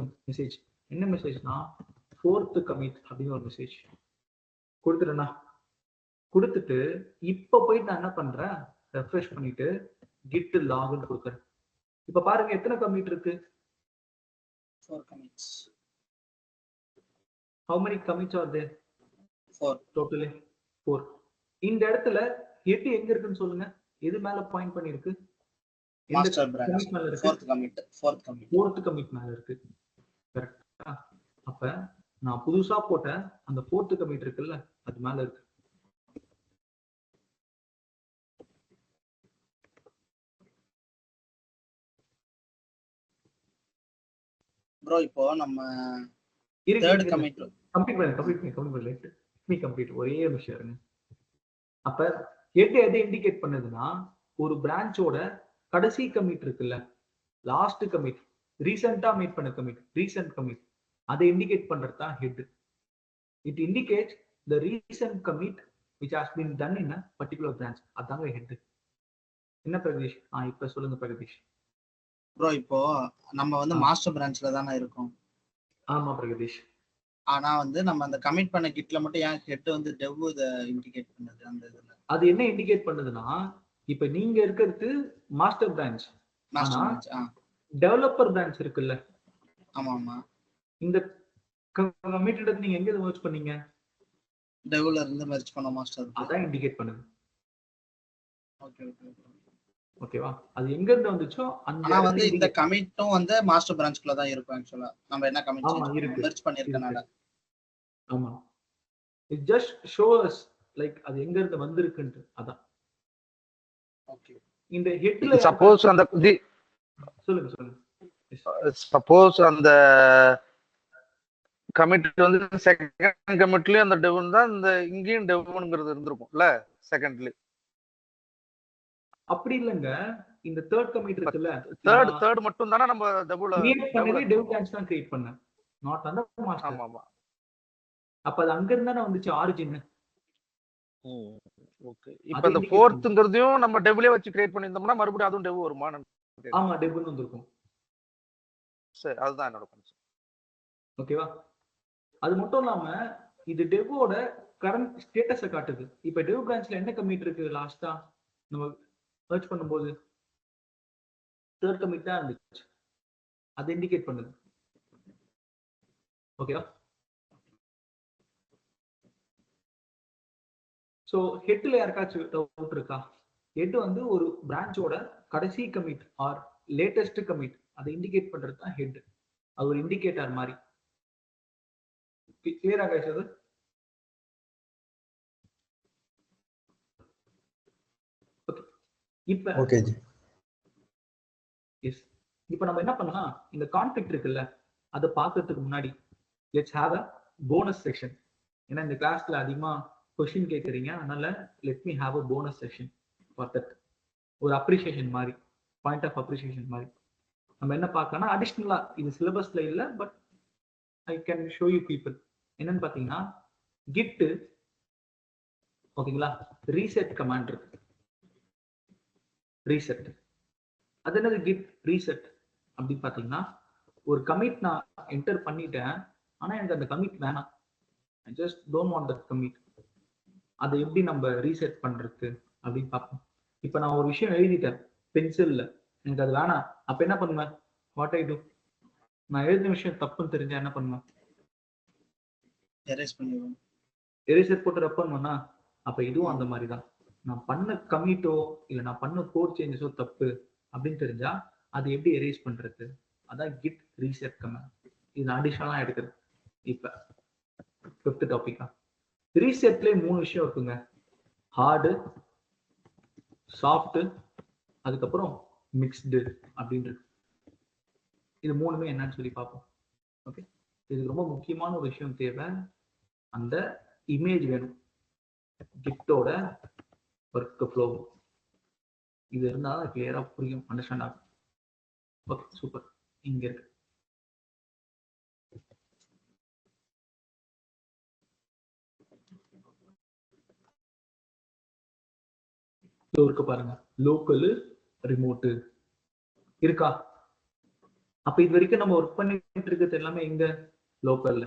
-m message. என்ன மெசேஜ்னா ஃபோர்த் கமிட் அப்படின்னு ஒரு மெசேஜ் கொடுத்துட்டேன்னா கொடுத்துட்டு இப்ப போயிட்டு நான் என்ன பண்றேன்? ரெஃப்ரெஷ் பண்ணிட்டு கிட் லாக்னு கொடுக்குறேன். இப்ப பாருங்க எத்தனை கமிட் இருக்கு? 4 commits. How many commits are there? 4. Totally 4. இந்த இடத்துல ஹெட் எங்க இருக்குன்னு சொல்லுங்க. எது மேல பாயிண்ட் பண்ணிருக்கு? Master branch. மேல இருக்கு? fourth commit. fourth commit மேல இருக்கு. கரெக்ட்டா? அப்ப நான் புதுசா போட்ட அந்த fourth commit இருக்குல்ல அது மேல இருக்கு. ப்ரோ இப்போ நம்ம தேர்ட் கமிட் கம்ப்ளீட் ஒரே விஷயம் இருங்க. அப்ப ஹெட் எதை இண்டிகேட் பண்ணுதுன்னா ஒரு பிரான்ச்சோட கடைசி கமிட் இருக்குல்ல, லாஸ்ட் கமிட், ரீசெண்டா மேட் பண்ண கமிட், ரீசெண்ட் கமிட், அதை இண்டிகேட் பண்றது தான் head. It indicates the recent commit which has been done in a particular branch. அதாங்க ஹெட். என்ன பிரகதீஷ்? இப்ப சொல்லுங்க பிரகதீஷ். ப்ரோ இப்போ நம்ம வந்து மாஸ்டர் பிரான்ச்ல தானே இருக்கோம். ஆமா பிரகதீஷ். ஆனா வந்து நம்ம அந்த கமிட் பண்ண கிட்ல மட்டும் ஏன் ஹெட் வந்து டெவ் இத இண்டிகேட் பண்ணுது அந்த இதுல? அது என்ன இண்டிகேட் பண்ணுதுன்னா இப்ப நீங்க இருக்கிறது master branch. Master branch developer branch இருக்குல்ல. ஆமா ஆமா. இந்த கமிட் எடுத்து நீங்க எங்க மெர்ஜ் பண்ணீங்க? டெவ்ல இருந்து மெர்ஜ் பண்ண மாஸ்டர். அதான் இண்டிகேட் பண்ணுது. ஓகே ஓகே ஓகேவா? அது எங்க இருந்து வந்துச்சோ அந்த ஆனா வந்து இந்த கமிட்டும் வந்து மாஸ்டர் பிரான்ச்க்குள்ள தான் இருக்கும் ஆக்சுவலா. நம்ம என்ன கமிட் மெர்ஜ் பண்ணிருக்கனால. ஆமா. இட் ஜஸ்ட் ஷோஸ் லைக் அது எங்க இருந்து வந்திருக்குன்னு. அதான். ஓகே. இந்த ஹெட்ல சப்போஸ் அந்த சொல்லுங்க. சப்போஸ் அந்த கமிட் வந்து செகண்ட் கமிட்லயே அந்த டெவன் தான் இந்த இங்கேயும் டெவன்ங்கிறது இருந்திருக்கும்ல செகண்ட்ல. அப்படி இல்லங்க, இந்த தேர்ட் கமிட் இருக்குல்ல, தேர்ட் மட்டும் தான நம்ம டெவல கிரியேட் பண்ணவே டெவ் பிரான்ச் தான் கிரியேட் பண்ணேன், நாட் அந்த மாஸ்டர். ஆமா. அப்ப அது அங்க இருந்தா நான் வந்துச்சு ஆரிஜின். ஓகே. இப்போ அந்த ஃபோர்த்ங்கிறதையும் நம்ம டெவ்லயே வச்சு கிரியேட் பண்ணிருந்தோம்னா மறுபடியும் அதுவும் டெவ் வருமா? ஆமா, டெவ்னு வந்திருக்கும். சரி, அதுதான் என்னோட கன்செப்ட். ஓகேவா? அது மட்டும் இல்லாம இது டெவோட கரண்ட் ஸ்டேட்டஸை காட்டுது. இப்ப டெவ் பிரான்ச்ல என்ன கமிட் இருக்கு? லாஸ்டா நம்ம சர்ச் பண்ணும்போது தேர்ட் கமிட் தான் இருந்துச்சு. அதை இண்டிகேட் பண்ணுது. ஓகேவா? ஸோ ஹெட்ல யாருக்காச்சும் டவுட் இருக்கா? ஹெட் வந்து ஒரு பிரான்ச்சோட கடைசி கமிட் ஆர் லேட்டஸ்ட் கமிட் அதை இண்டிகேட் பண்றது தான் ஹெட். அது ஒரு இண்டிகேட்டர் மாதிரி. கிளியரா கைஸ்? அது ஓகே. இப்போ ஓகே ஜி. எஸ், இப்போ நம்ம என்ன பண்ணலாம், இந்த கான்ஃபிளிக்ட் இருக்குல்ல அதை பார்க்கறதுக்கு முன்னாடி let's have a bonus section. ஏன்னா இந்த கிளாஸ்ல அதிகமா கொஸ்டின் கேட்குறீங்க, அதனால let me have a bonus section for that. ஒரு அப்ரிசியேஷன் மாதிரி, பாயிண்ட் ஆஃப் அப்ரிசியேஷன் மாதிரி நம்ம என்ன பார்க்கலாம்னா அடிஷ்னலா இது சிலபஸ்ல இல்லை, but I can show you people. என்னன்னு பார்த்தீங்கன்னா கிட், ஓகேங்களா, ரீசெட் கமாண்ட் இருக்கு. ரீசெட் அது என்னது? கிட் ரீசெட் அப்படின்னு பார்த்தீங்கன்னா ஒரு கமிட் நான் என்டர் பண்ணிட்டேன், ஆனால் எனக்கு அந்த கமிட் வேணாம், I just don't want that commit. அதை எப்படி நம்ம ரீசெட் பண்றது அப்படின்னு பார்ப்போம். இப்போ நான் ஒரு விஷயம் எழுதிட்டேன் பென்சில்ல, எனக்கு அது வேணாம், அப்ப என்ன பண்ணுவேன்? What I do? நான் எழுதின விஷயம் தப்புன்னு தெரிஞ்சா என்ன பண்ணுவேன்? எரேஸ் பண்ணிடுவோம். எரேசர் போட்டு ரெப் பண்ணுவேன்னா, அப்ப இதுவும் அந்த மாதிரி தான். நான் பண்ண கமிட்டோ இல்லை நான் பண்ண கோட் சேஞ்சஸோ தப்பு அப்படின்னு தெரிஞ்சா அது எப்படி எரேஸ் பண்றது? அதான் கிட் ரீசெட் கமாண்ட். இது அடிஷனலா எடுக்குது. இப்ப 5th டாபிக்கா, ரீசெட்லேயே 3 விஷயம் இருக்குங்க. ஹார்டு, சாஃப்ட், அதுக்கப்புறம் மிக்ஸ்டு அப்படின்றது. இது 3மே என்னன்னு சொல்லி பார்ப்போம். ஓகே, இதுக்கு ரொம்ப முக்கியமான ஒரு விஷயம் தேவை, அந்த இமேஜ் வேணும். கிட்டோட ஒர்க் ஃப்ளோ இது இருந்தால் கிளியரா புரியும், அண்டர்ஸ்டாண்ட் ஆகும். Okay, super. இங்க இருக்கு. இருக்கு பாருங்க, லோக்கல், ரிமோட்டு இருக்கா? அப்ப இது வரைக்கும் நம்ம ஒர்க் பண்ணிட்டு இருக்கிறது எல்லாமே எங்க? லோக்கல்ல.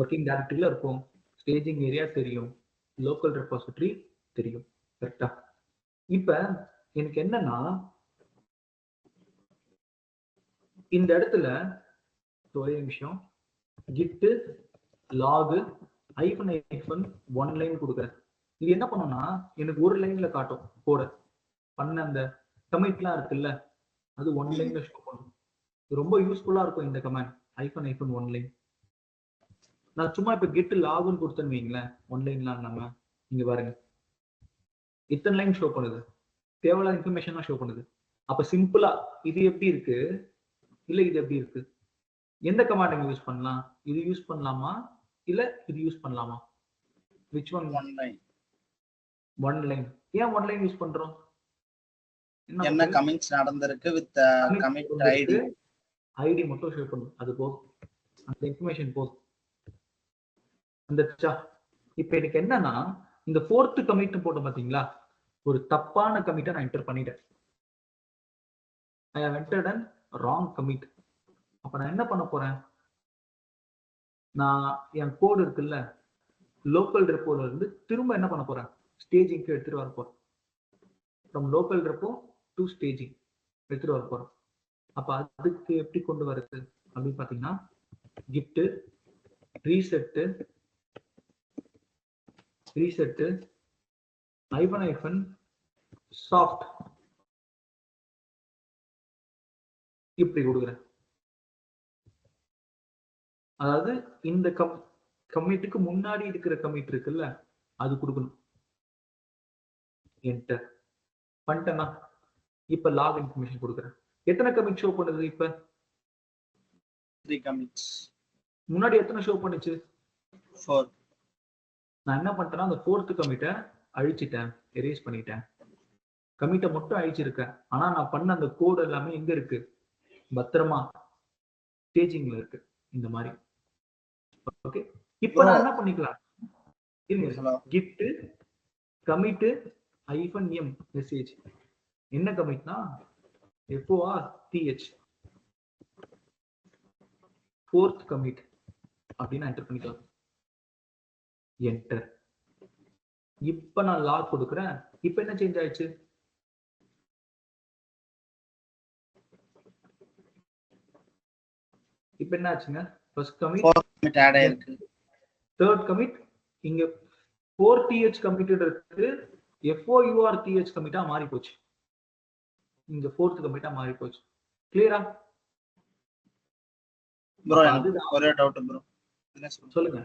ஒர்க்கிங் டைரக்டரியில இருக்கும், ஸ்டேஜிங் ஏரியா தெரியும், லோக்கல் ரெபாசிட்டரி தெரியும். கரெக்டா? இப்ப எனக்கு என்னன்னா இந்த இடத்துல ஒரே நிமிஷம், கிட்டு லாகு ஐஃபன் 1 லைன் கொடுக்குறேன். இது என்ன பண்ணும்னா எனக்கு ஒரு லைன்ல காட்டும் கோட பண்ண அந்த கமிட்லாம் இருக்குல்ல, அது 1 லைன்ல ஷோ பண்ணும். ரொம்ப யூஸ்ஃபுல்லா இருக்கும் இந்த கமாண்ட் ஐஃபன் 1 லைன். நான் சும்மா இப்ப கெட் லாகுன்னு கொடுத்தேன்னு வைங்களேன், 1 லைன்லாம் நம்ம இங்க பாருங்க இத்தனை லைன் ஷோ பண்ணுது, தேவையில்லாத இன்ஃபர்மேஷன் ஷோ பண்ணுது. அப்ப சிம்பிளா இது எப்படி இருக்கு, இல்ல இது எப்படி இருக்கு, எந்த கமாண்ட் யூஸ் பண்ணலாம்? இது யூஸ் பண்ணலாமா இல்ல இது யூஸ் பண்ணலாமா? which one? 1 லைன். 1 லைன். ஏன் 1 லைன் யூஸ் பண்றோம்? என்ன கமிட்ஸ் நடந்திருக்கு வித் கமிட் ஐடி, ஐடி மட்டும் ஷோ பண்ணும், அது போதும், அந்த இன்ஃபர்மேஷன் போதும். வந்துச்சா? இப்போ எனக்கு என்னன்னா இந்த 4th கமிட் போட்டு பாத்தீங்களா, ஒரு தப்பான கமிட்டை நான் என்டர் பண்ணிட்டேன். I have entered a wrong commit. அப்ப நான் என்ன பண்ண போறேன்? நான் என் கோட் இருக்குல்ல, லோக்கல் ரெப்போல இருந்து திரும்ப என்ன பண்ண போறேன்? ஸ்டேஜிங்க்கு எடுத்துட்டு வர போறேன். From local repo to staging எடுத்துட்டு வர போறேன். அப்ப அதுக்கு எப்படி கொண்டு வருது அப்படின்னு பாத்தீங்கன்னா கிட் ரீசெட்டு ஐஃபன் சாஃப்ட் இப்படி கொடுக்குறேன். அதாவது இந்த கமிட்டுக்கு முன்னாடி இருக்கிற கமிட் இருக்குல்ல, அது கொடுக்கணும். என்டர் பண்ணிட்டேன்னா இப்ப லாக் இன்ஃபர்மேஷன் கொடுக்குறேன். எத்தனை கமிட் ஷோ பண்ணுது? இப்ப 3 கமிட்ஸ். முன்னாடி எத்தனை ஷோ பண்ணுச்சு? 4. நான் என்ன பண்ணிட்டேன்னா அந்த 4th கமிட்டை அழிச்சிட்டேன், எரேஸ் பண்ணிட்டேன். கமிட்டை மட்டும் அழிச்சிருக்கேன், ஆனா நான் பண்ண அந்த கோடு எல்லாமே எங்க இருக்கு? பத்திரமா ஸ்டேஜிங்ல இருக்கு இந்த மாதிரி. ஓகே, இப்போ நான் என்ன பண்ணிக்கலாம்? Git commit hyphen m message. என்ன கமிட்னா FORTH 4th கமிட் அப்படின்னு என்டர் பண்ணிக்கலாம். என்டர். இப்ப நான் லாக் கொடுக்குறேன். இப்ப என்ன சேஞ்ச் ஆயிடுச்சு? இப்ப என்ன ஆச்சுங்க? ஃபர்ஸ்ட் கமிட் ஆட் ஆயிருக்கு, 3rd கமிட் இங்க 4th கமிட்டட் இருக்கு, FOUR கமிட்டா மாறி போச்சு. இங்க 4th கமிட்டா மாறி போச்சு. கிளியரா ப்ரோ? அதுதான் ஒரே டவுட் ப்ரோ, சொல்லுங்க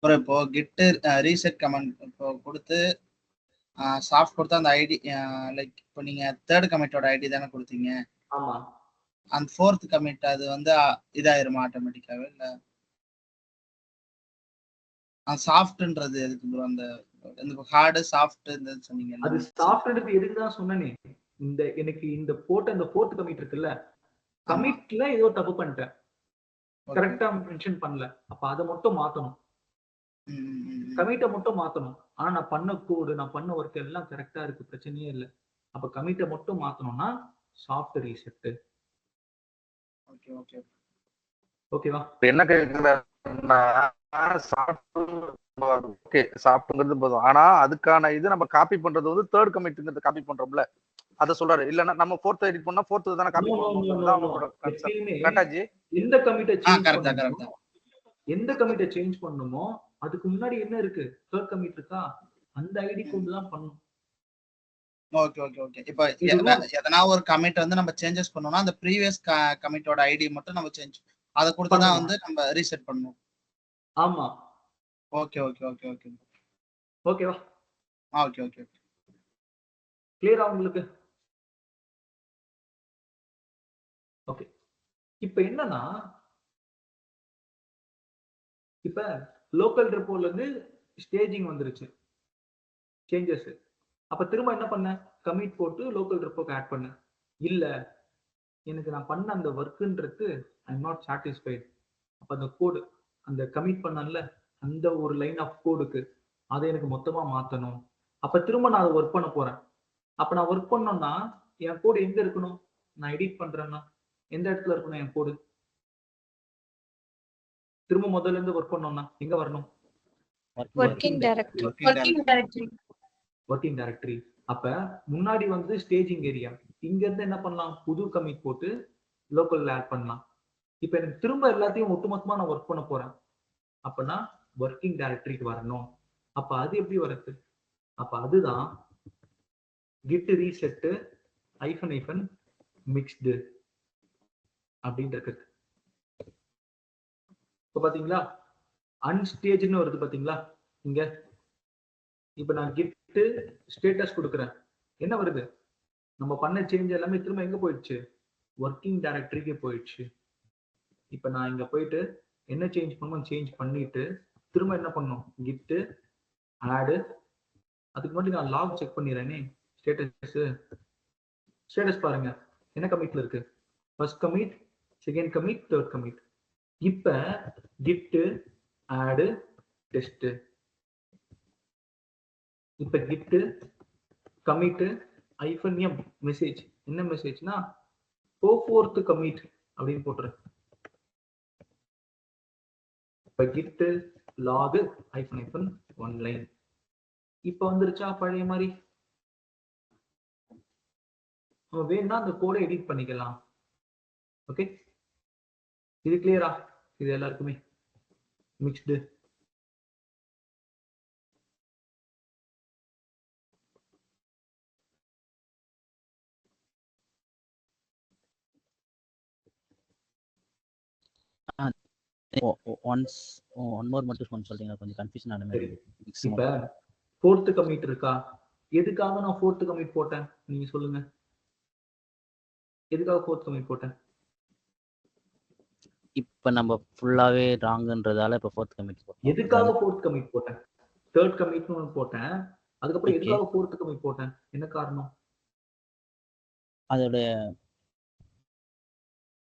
ப்ரோ. இப்போ கிட் ரீசெட் கமெண்ட் இப்போ கொடுத்து சாஃப்ட் கொடுத்தா அந்த ஐடி லைக் இப்போ நீங்க 3rd கமிட்டோட ஐடி தானே கொடுத்தீங்க. ஆமா, அந்த 4th கமிட் அது வந்து இதாயிருமா ஆட்டோமேட்டிக்காவே? இல்ல அந்த சாஃப்ட்ன்றது எதுக்கு ப்ரோ? அந்த ஹார்டு சாஃப்ட் சொன்னீங்க. அது சாஃப்ட்வேருக்கு எதுக்கு தான் சொன்னேனே. இந்த எனக்கு இந்த போட்ட அந்த 4th கமிட் இருக்குல்ல, கமிட்ல ஏதோ தப்பு பண்ணிட்டேன், கரெக்டா மென்ஷன் பண்ணல. அப்ப அதை மட்டும் மாத்தணும், கமிட்டை மட்டும் மாத்தணும். ஆனா நான் பண்ண கோடு, நான் பண்ண ஒர்க் எல்லாம் கரெக்டா இருக்கு, பிரச்சனையே இல்லை. அப்ப கமிட்டை மட்டும் மாத்தணும்னா சாஃப்ட் ரீசெட். ஓகே ஓகே ஓகேவா? என்ன கேக்குறேன்னா ஓகே சாப்பிட்டுங்கிறது போதும். ஆனா அதுக்கான இது நம்ம காப்பி பண்றது வந்து 3rd கமிட்ங்கிறது காப்பி பண்றோம்ல, அதை சொல்றாரு. இல்லன்னா நம்ம 4th எடிட் பண்ணா 4th தானே காப்பி பண்ணணும். அவங்களோட கான்செப்ட். கரெக்டாஜி? எந்த கமிட்டை சேஞ்ச் கரெக்டா பண்ணணுமோ, எந்த கமிட்டை சேஞ்ச் பண்ணணுமோ அதுக்கு முன்னாடி என்ன இருக்கு, 3rd கமிட் இருக்கா, அந்த ஐடி கொண்டு தான் பண்ணணும். Okay okay okay. இப்போ எதனா ஒரு கமிட் வந்து நம்ம சேஞ்சஸ் பண்ணோம்னா அந்த ப்ரீவியஸ் கமிட்டோட ஐடி மட்டும் நம்ம சேஞ்ச் அதை கொடுத்து தான் வந்து நம்ம ரீசெட் பண்ணணும். ஆமா. ஓகே ஓகே ஓகே ஓகே ஓகேவா? Okay okay okay. கிளியரா உங்களுக்கு? ஓகே. இப்ப என்னன்னா, இப்ப லோக்கல் ரெப்போல இருந்து ஸ்டேஜிங் வந்துருச்சு சேஞ்சஸ். அப்ப திரும்ப என்ன பண்ண, கமிட் போட்டு லோக்கல் ரெப்போக்கு ஆட் பண்ண. இல்ல, எனக்கு நான் பண்ண அந்த ஒர்க்குன்றது ஐ எம் நாட் சாட்டிஸ்ஃபைட். அப்ப அந்த கோடு, அந்த கமிட் பண்ணல அந்த ஒரு லைன் ஆஃப் கோடுக்கு அதை எனக்கு மொத்தமா மாத்தணும். அப்ப திரும்ப நான் அதை ஒர்க் பண்ண போறேன். அப்ப நான் ஒர்க் பண்ணோம்னா என் கோடு எங்க இருக்கணும்? நான் எடிட் பண்றேன்னா எந்த இடத்துல இருக்கணும் என் கோடு? திரும்ப முதல்ல இருந்து ஒர்க் பண்ணோம்னா எங்க வரணும்? Working directory. Working directory. அப்ப முன்னாடி வந்து ஸ்டேஜிங் ஏரியா, இங்க இருந்து என்ன பண்ணலாம், புது கமிட் போட்டு லோக்கல்ல ஆட் பண்ணலாம். இப்ப எனக்கு திரும்ப எல்லாத்தையும் ஒட்டுமொத்தமா நான் ஒர்க் பண்ண போறேன். அப்பனா ஒர்க்கிங் டைரக்டரிக்கு வரணும். அப்ப அது எப்படி வருது? அப்ப அதுதான் git reset -mixed அப்படின்னு இருக்கு. இப்ப பாத்தீங்களா அன்ஸ்டேஜ்னு வருது பாத்தீங்களா இங்க. இப்ப நான் git ஸ்டேட்டஸ் கொடுக்குறேன், என்ன வருது? நம்ம பண்ண சேஞ்ச் எல்லாமே திரும்ப எங்க போயிடுச்சு? ஒர்க்கிங் டைரக்டரிக்கு போயிடுச்சு. இப்ப நான் இங்க போயிட்டு என்ன சேஞ்ச் பண்ணணும், சேஞ்ச் பண்ணிட்டு திரும்ப என்ன பண்ணும், git add. அதுக்கு முன்னாடி நான் லாக் செக் பண்ணிடுறேனே, ஸ்டேட்டஸ் பாருங்க என்ன கமிட்ல இருக்கு. First commit, second commit, third commit. இப்ப git add test. இப்ப git commit -m மெசேஜ். என்ன மெசேஜ்னா fourth commit அப்படின்னு போட்டுறேன். இப்ப git log -1 line. இப்ப வந்துருச்சா பழைய மாதிரி? நம்ம வேணும்னா அந்த கோடை எடிட் பண்ணிக்கலாம். ஓகே, இது கிளியரா? இது எல்லாருக்குமே மிக்ஸ்டு. ஒன் மோர் மட்டும் சொல்றீங்க, கொஞ்சம் கன்ஃபியூஷன் ஆன மாதிரி. இப்ப 4th கமிட் இருக்கா, எதுக்காக நான் 4th கமிட் போட்டேன் நீங்க சொல்லுங்க. எதுக்காக 4th கமிட் போட்டேன்? இப்ப நம்ம ஃபுல்லாவே ராங்ன்றதால இப்ப 4th கமிட் போட்டோம். எதுக்காக 4th கமிட் போட்டேன்? 3rd கமிட்னு ஒன்னு போட்டேன், அதுக்கப்புறம் எதுக்காக 4th கமிட் போட்டேன்? என்ன காரணம்? அதோட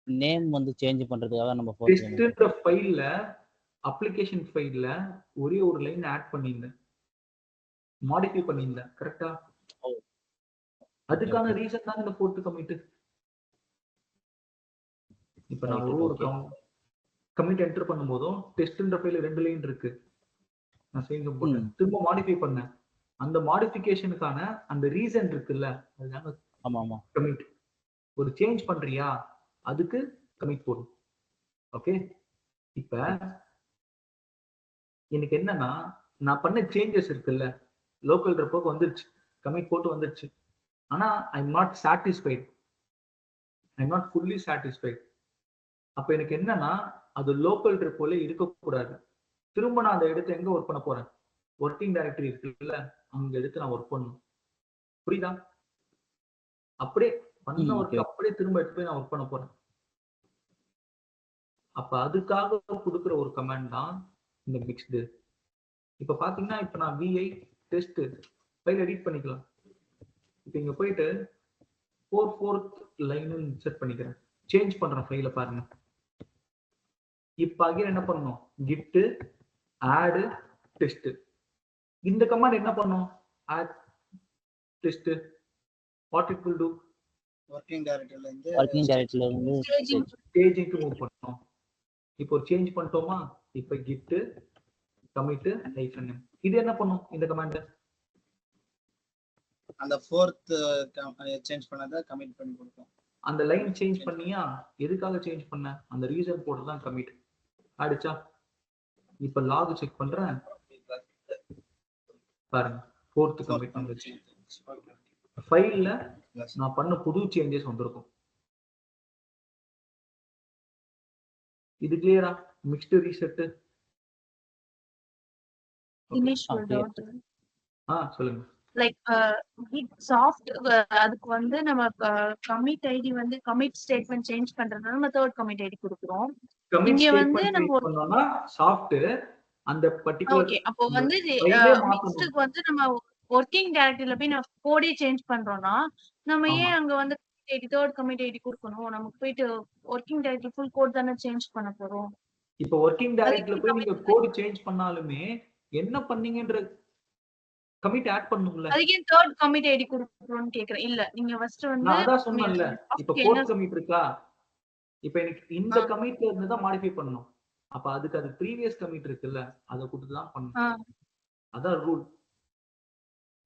நேம் வந்து சேஞ்ச் பண்றதுக்காக நம்ம டெஸ்ட்ன்ற ஃபைல்ல, அப்ளிகேஷன் ஃபைல்ல ஒரே ஒரு லைன் ஆட் பண்ணிருந்தேன், மாடிஃபை பண்ணிருந்தேன். கரெக்ட்டா? அதுக்கான ரீசன் தான் இந்த 4th கமிட். இப்ப நான் ஒரு கமிட் என்டர் பண்ணும்போதும் டெஸ்ட்ன்ற ஃபைல்ல 2 லைன் இருக்கு, நான் சேஞ்ச் பண்ணேன், திரும்ப மாடிஃபை பண்ணேன். அந்த மாடிஃபிகேஷனுக்கான அந்த ரீசன் இருக்குல்ல, அதுதாங்க கமிட். ஒரு சேஞ்ச் பண்றியா அதுக்கு கமிட் போடும். ஓகே, இப்ப எனக்கு என்னன்னா நான் பண்ண சேஞ்சஸ் இருக்குல்ல, லோக்கல் ரெப்போக்கு வந்துருச்சு, கமிட் போட்டு வந்துருச்சு. ஆனா I'm not satisfied, I'm not fully satisfied. அப்ப எனக்கு என்னன்னா அது லோக்கல் ரெப்போல இருக்கக்கூடாது. திரும்ப நான் அதை எடுத்து எங்க ஒர்க் பண்ண போறேன்? ஒர்க்கிங் டைரக்டரி இருக்குல்ல, அங்க எடுத்து நான் ஒர்க் பண்ணணும். புரியுதா? அப்படியே பண்ண ஒர்க் அப்படியே திரும்ப எடுத்து போய் நான் ஒர்க் பண்ண போறேன். அப்ப அதுக்காக கொடுக்குற ஒரு கமாண்ட் தான் இந்த மிக்ஸ்டு. இப்ப பாத்தீங்கன்னா இப்ப நான் vi டெஸ்ட் ஃபைல் எடிட் பண்ணிக்கலாம். இப்ப இங்க போயிட்டு 4th லைன் செட் பண்ணிக்கிறேன், சேஞ்ச் பண்றேன் ஃபைல பாருங்க. இப்ப அகைன் என்ன பண்ணணும்? git add test. இந்த கமாண்ட் என்ன பண்ணும்? add test, what it will do? Working டைரக்டரியில இருந்து ஸ்டேஜிங்க்கு மூவ் பண்ணோம். இப்போ சேஞ்ச் பண்ணிட்டோமா? இப்போ git commit -m. இது என்ன பண்ணும் இந்த கமாண்ட்? அந்த 4th சேஞ்ச் பண்ணத கமிட் பண்ணி கொடுக்கும். அந்த லைன் சேஞ்ச் பண்ணியா? எதுக்காக சேஞ்ச் பண்ண? அந்த ரீசன் போட்டு தான் கமிட் ஆடிச்சா. இப்ப லாக் செக் பண்றேன் பாருங்க, 4th கமிட் வந்துச்சு. ஃபைல்ல நான் பண்ண புது சேஞ்சஸ் வந்திருக்கும். இது கிளியரா? Mixed reset. சொல்லுங்க. லைக் git soft அதுக்கு வந்து நம்ம கமிட் ஐடி வந்து கமிட் ஸ்டேட்மென்ட் சேஞ்ச் பண்றதுனால நம்ம தேர்ட் கமிட் ஐடி கொடுக்கிறோம். இங்க வந்து நம்ம பண்ணோம்னா சாஃப்ட் அந்த பர்టిక్యులர் ஓகே. அப்போ வந்து மிக்ஸ்டுக்கு வந்து நம்ம வொர்க்கிங் டைரக்டரியில போய் நம்ம கோடே சேஞ்ச் பண்றோம்னா நம்ம ஏன் அங்க வந்து தேர்ட் கமிட் ஐடி கொடுக்கணும்? நமக்கு போயிட்டு வொர்க்கிங் டைரக்டரி ஃபுல் கோட் தானே சேஞ்ச் பண்ண போறோம். இப்போ வொர்க்கிங் டைரக்டரியில போய் நீங்க கோட் சேஞ்ச் பண்ணாலுமே என்ன பண்ணீங்கன்ற கமிட் ஆட் பண்ணும்ல. அதுக்கு ஏன் தேர்ட் கமிட் ஐடி கொடுக்கணும்னு கேக்குறேன். இல்ல நீங்க ஃபர்ஸ்ட் வந்து நான் அதான் சொன்னேன்ல, இப்போ ஃபோர்த் கமிட் இருக்கா, இப்போ எனக்கு இந்த கமிட்ல இருந்து தான் மாடிஃபை பண்ணனும். அப்ப அதுக்கு அது ப்ரீவியஸ் கமிட் இருக்குல்ல, அத கொடுத்து தான் பண்ணனும். அதான் ரூல்.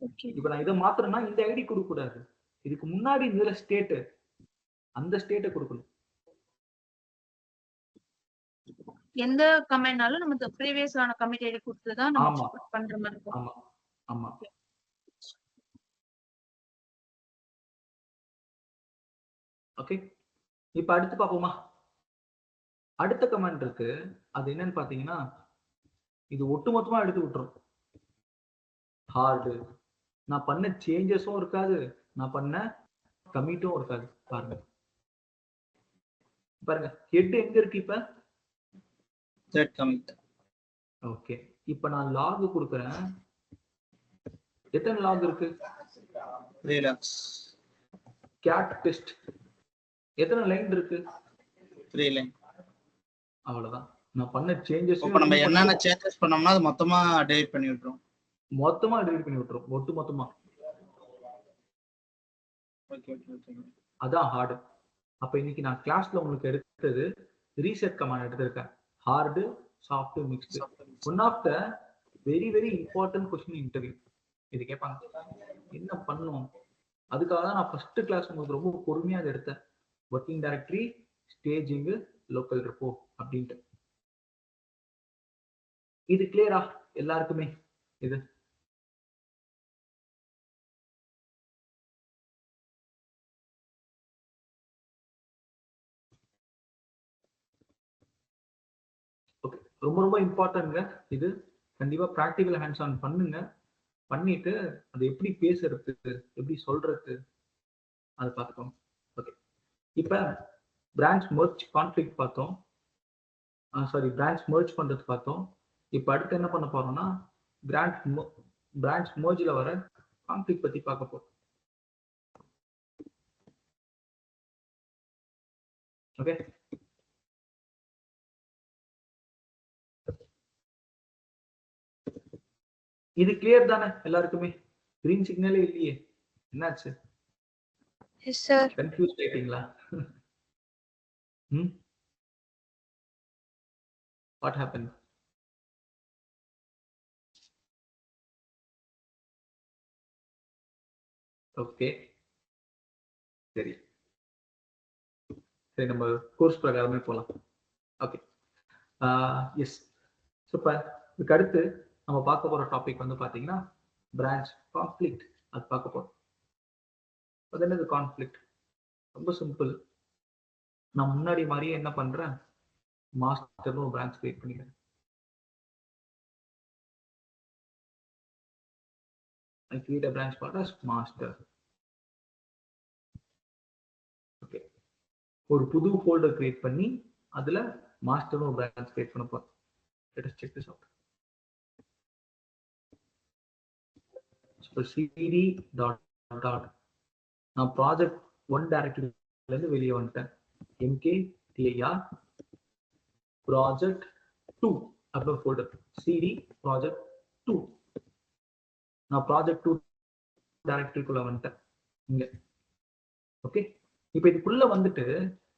ஓகே. இப்போ நான் இத மாத்துறேன்னா இந்த ஐடி கொடுக்க கூடாது. இதுக்கு முன்னாடி இதுல ஸ்டேட், அந்த ஸ்டேட்டை கொடுக்கணும். எந்த கமெண்ட்னாலும் நம்ம ப்ரீவியஸ் ஆன கமிட் ஐடி கொடுத்து தான் நம்ம பண்ற மாதிரி இருக்கும். ஆமா ஆமா. ஓகே. இப்ப அடுத்து பாப்போமா? அடுத்த கமாண்ட் இருக்கு, அது என்னன்னு பாத்தீங்கன்னா இது ஒட்டுமொத்தமா எடுத்து விட்டுரும். ஹார்டு. நான் பண்ண சேஞ்சஸும் இருக்காது, நான் பண்ண கமிட்டும் இருக்காது. பாருங்க பாருங்க, ஹெட் எங்க இருக்கு? இப்ப தேர்ட் கமிட். ஓகே. இப்ப நான் லாக் கொடுக்கிறேன். எத்தனை லாக் இருக்கு? 3 lakhs. கேட் டெஸ்ட் எத்தனை லைன் இருக்கு? 3 லைன். அவ்வளவுதான். நான் பண்ண சேஞ்சஸ் இப்ப நம்ம என்னென்ன சேஞ்சஸ் பண்ணோம்னா அது மொத்தமா டெலீட் பண்ணி விட்டுரும். மொத்தமா டெலீட் பண்ணி விட்டுரும், ஒட்டு மொத்தமா. ஓகே. அதான் ஹார்டு. அப்ப இன்னைக்கு நான் கிளாஸ்ல உங்களுக்கு எடுத்தது ரீசெட் கமாண்ட் எடுத்திருக்கேன். Hard, soft, mixed. One of the very very important question interview. இது கேட்பாங்க, என்ன பண்ணணும்? அதுக்காக தான் நான் ஃபர்ஸ்ட் கிளாஸ் உங்களுக்கு ரொம்ப பொறுமையா எடுத்தேன். Working directory, staging, local repo அப்படின்ட்டு. இது கிளியரா எல்லாருக்குமே? இது ஓகே. ரொம்ப ரொம்ப இம்பார்ட்டன்ட்ங்க. இது கண்டிப்பா பிராக்டிகல் ஹேண்ட்ஸ் ஆன் பண்ணுங்க. பண்ணிட்டு அது எப்படி பேசுறது, எப்படி சொல்றது, அதை பார்த்துக்கோங்க. ஓகே. இப்ப பிரான்ச் மெர்ஜ் கான்ஃபிளிக்ட் பார்த்தோம். பிரான்ச் மெர்ஜ் பண்றது பார்த்தோம். இப்ப அடுத்து என்ன பண்ண போறோம்னா பிரான்ச் மெர்ஜ்ல வர கான்ஃபிளிக்ட் பத்தி பார்க்க போறோம். ஓகே. இது கிளியர் தானே எல்லாருக்குமே? கிரீன் சிக்னலே இல்லையே, என்னாச்சு? Yes sir. கன்ஃபியூஸ் ஆயிட்டீங்களா? What happen? ஓகே, சரி நம்ம கோர்ஸ் பிரகாரமே போலாம். ஓகே. எஸ். சூப்பர். இதுக்கு அடுத்து நம்ம பார்க்க போற டாபிக் வந்து பாத்தீங்கன்னா பிரான்ச் கான்ஃப்ளிக்ட். அது பார்க்க போறோம். அது என்னது கான்ஃப்ளிக்ட்? ரொம்ப சிம்பிள். நான் முன்னாடி மாதிரியே என்ன பண்றேன், மாஸ்டர்னு ஒரு பிரான்ச் கிரியேட் பண்ணிக்கிறேன். I create a branch called as master. Okay. ஒரு புது ஃபோல்டர் கிரியேட் பண்ணி அதுல மாஸ்டர்னு ஒரு பிரான்ச் கிரியேட் பண்ண போறேன். Let us check this out. So cd dot dot நான் ப்ராஜெக்ட் 1 டைரக்டரியில இருந்து வெளியே வந்துட்டேன். mkdir ப்ராஜெக்ட் 2 அப்படின்ற ஃபோல்டர் cd ப்ராஜெக்ட் 2. நான் ப்ராஜெக்ட் 2 டைரக்டரிக்குள்ள வந்துட்டேன் இங்க. ஓகே, இப்போ இதுக்குள்ள வந்துட்டு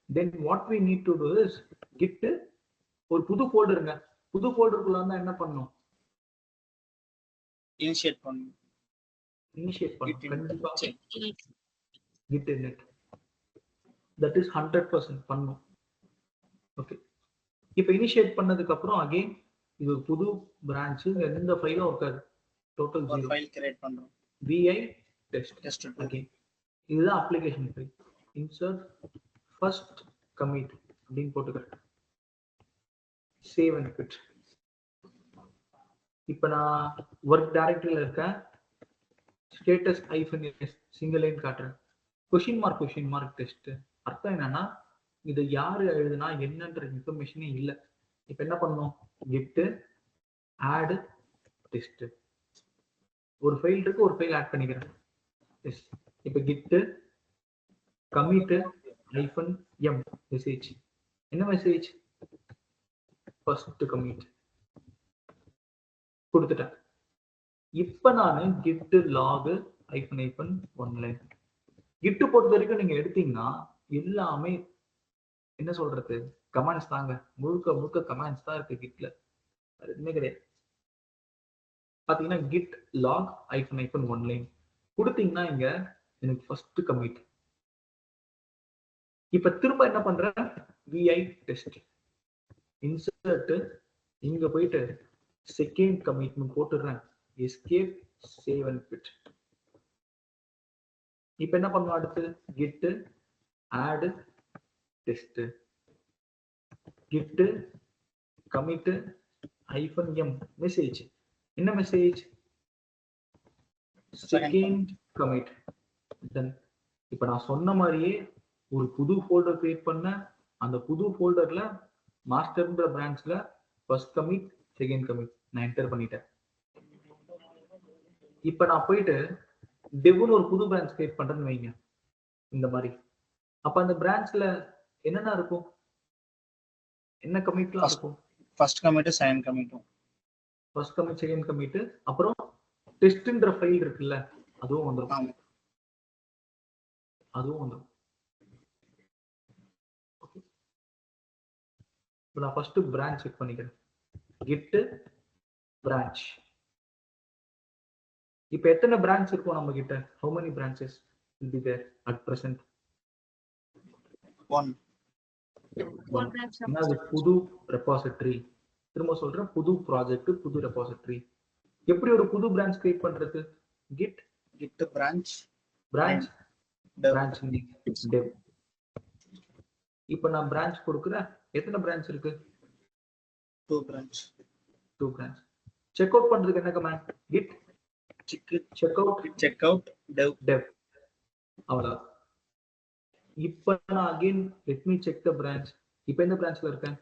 then what we need to do is git ஒரு புது ஃபோல்டருங்க. புது ஃபோல்டருக்குள்ள வந்தா என்ன பண்ணணும்? இனிஷியேட் பண்ணணும். கண்டிப்பா git init. that is 100% பண்ணணும். ஓகே, இப்போ இனிஷியேட் பண்ணதுக்கு அப்புறம் அகைன் இது ஒரு புது பிரான்ச். எந்த ஃபைலும் இருக்காது. டோட்டல் 0 ஃபைல் கிரியேட் பண்றோம். vi test. ஓகே, இதுதான் application file. insert first commit அப்படின்னு போட்டுக்கிறேன். Save and quit. இப்போ நான் ஒர்க் டைரக்டரியில இருக்கேன். ஸ்டேட்டஸ் -s சிங்கிள் லைன் காட்டுறேன். Question mark test. அர்த்தம் என்னன்னா இது யாரு எழுதுனா என்னன்ற இன்ஃபர்மேஷனே இல்லை. இப்போ என்ன பண்ணணும்? git add test. ஒரு ஃபைல் இருக்கு, ஒரு ஃபைல் ஆட் பண்ணிக்கிறேன். இப்போ git commit -m மெசேஜ். என்ன மெசேஜ்? ஃபர்ஸ்ட் கமிட் கொடுத்துட்டேன். இப்ப நான் git log -1line git பொறுத்த வரைக்கும் நீங்க எடுத்தீங்கன்னா எல்லாமே என்ன சொல்றது, கமாண்ட்ஸ் தாங்க. முழுக்க கமாண்ட்ஸ் தான் இருக்கு gitல. அது எதுவுமே கிடையாது. பாத்தீங்கன்னா git log -1line கொடுத்தீங்கன்னா இங்க எனக்கு ஃபர்ஸ்ட் கமிட். இப்ப திரும்ப என்ன பண்றேன்? vi test insert இங்க போயிட்டு செகண்ட் கமிட்மெண்ட் போட்டுறேன். escape save and quit. இப்ப என்ன பண்ணணும்? அடுத்து git add test git commit -m message. என்ன மெசேஜ்? Second commit. தென் இப்ப நான் சொன்ன மாதிரியே ஒரு புது ஃபோல்டர் கிரியேட் பண்ண. அந்த புது ஃபோல்டர்ல மாஸ்டர்ன்ற பிரான்ச்ல ஃபர்ஸ்ட் கமிட் செகண்ட் கமிட் நான் என்டர் பண்ணிட்டேன். இப்ப நான் போயிட்டு டெவ்னு ஒரு புது பிரான்ச் கிரியேட் பண்றேன்னு வைங்க இந்த மாதிரி. அப்ப அந்த பிரான்ச்ல என்னென்ன இருக்கும்? என்ன கமிட்லாம் இருக்கும்? First commit second commit. First commit second commit. அப்புறம் டெஸ்ட்ன்ற ஃபைல் இருக்குல்ல, அதுவும் வந்துரும். அதுவும் வந்துரும். ஓகே, நான் ஃபர்ஸ்ட் பிரான்ச் செக் பண்ணிக்கிறேன். git branch. இப்போ எத்தனை பிரான்ச் இருக்கும் நம்ம கிட்ட? how many branches will be there at present? 1. அது புது ரெபாசிட்டரி. திரும்ப சொல்றேன், புது ப்ராஜெக்ட், புது ரெபாசிட்டரி. எப்படி ஒரு புது பிரான்ச் கிரியேட் பண்றது? git branch dev. இப்போ நான் பிரான்ச் கொடுக்குறேன். எத்தனை பிரான்ச் இருக்கு? 2 branch. செக் அவுட் பண்றதுக்கு என்ன கமாண்ட்? git checkout dev. அவ்வளவு. இப்போ நான் again let me check the branch. இப்போ எந்த பிரான்ச்ல இருக்கேன்?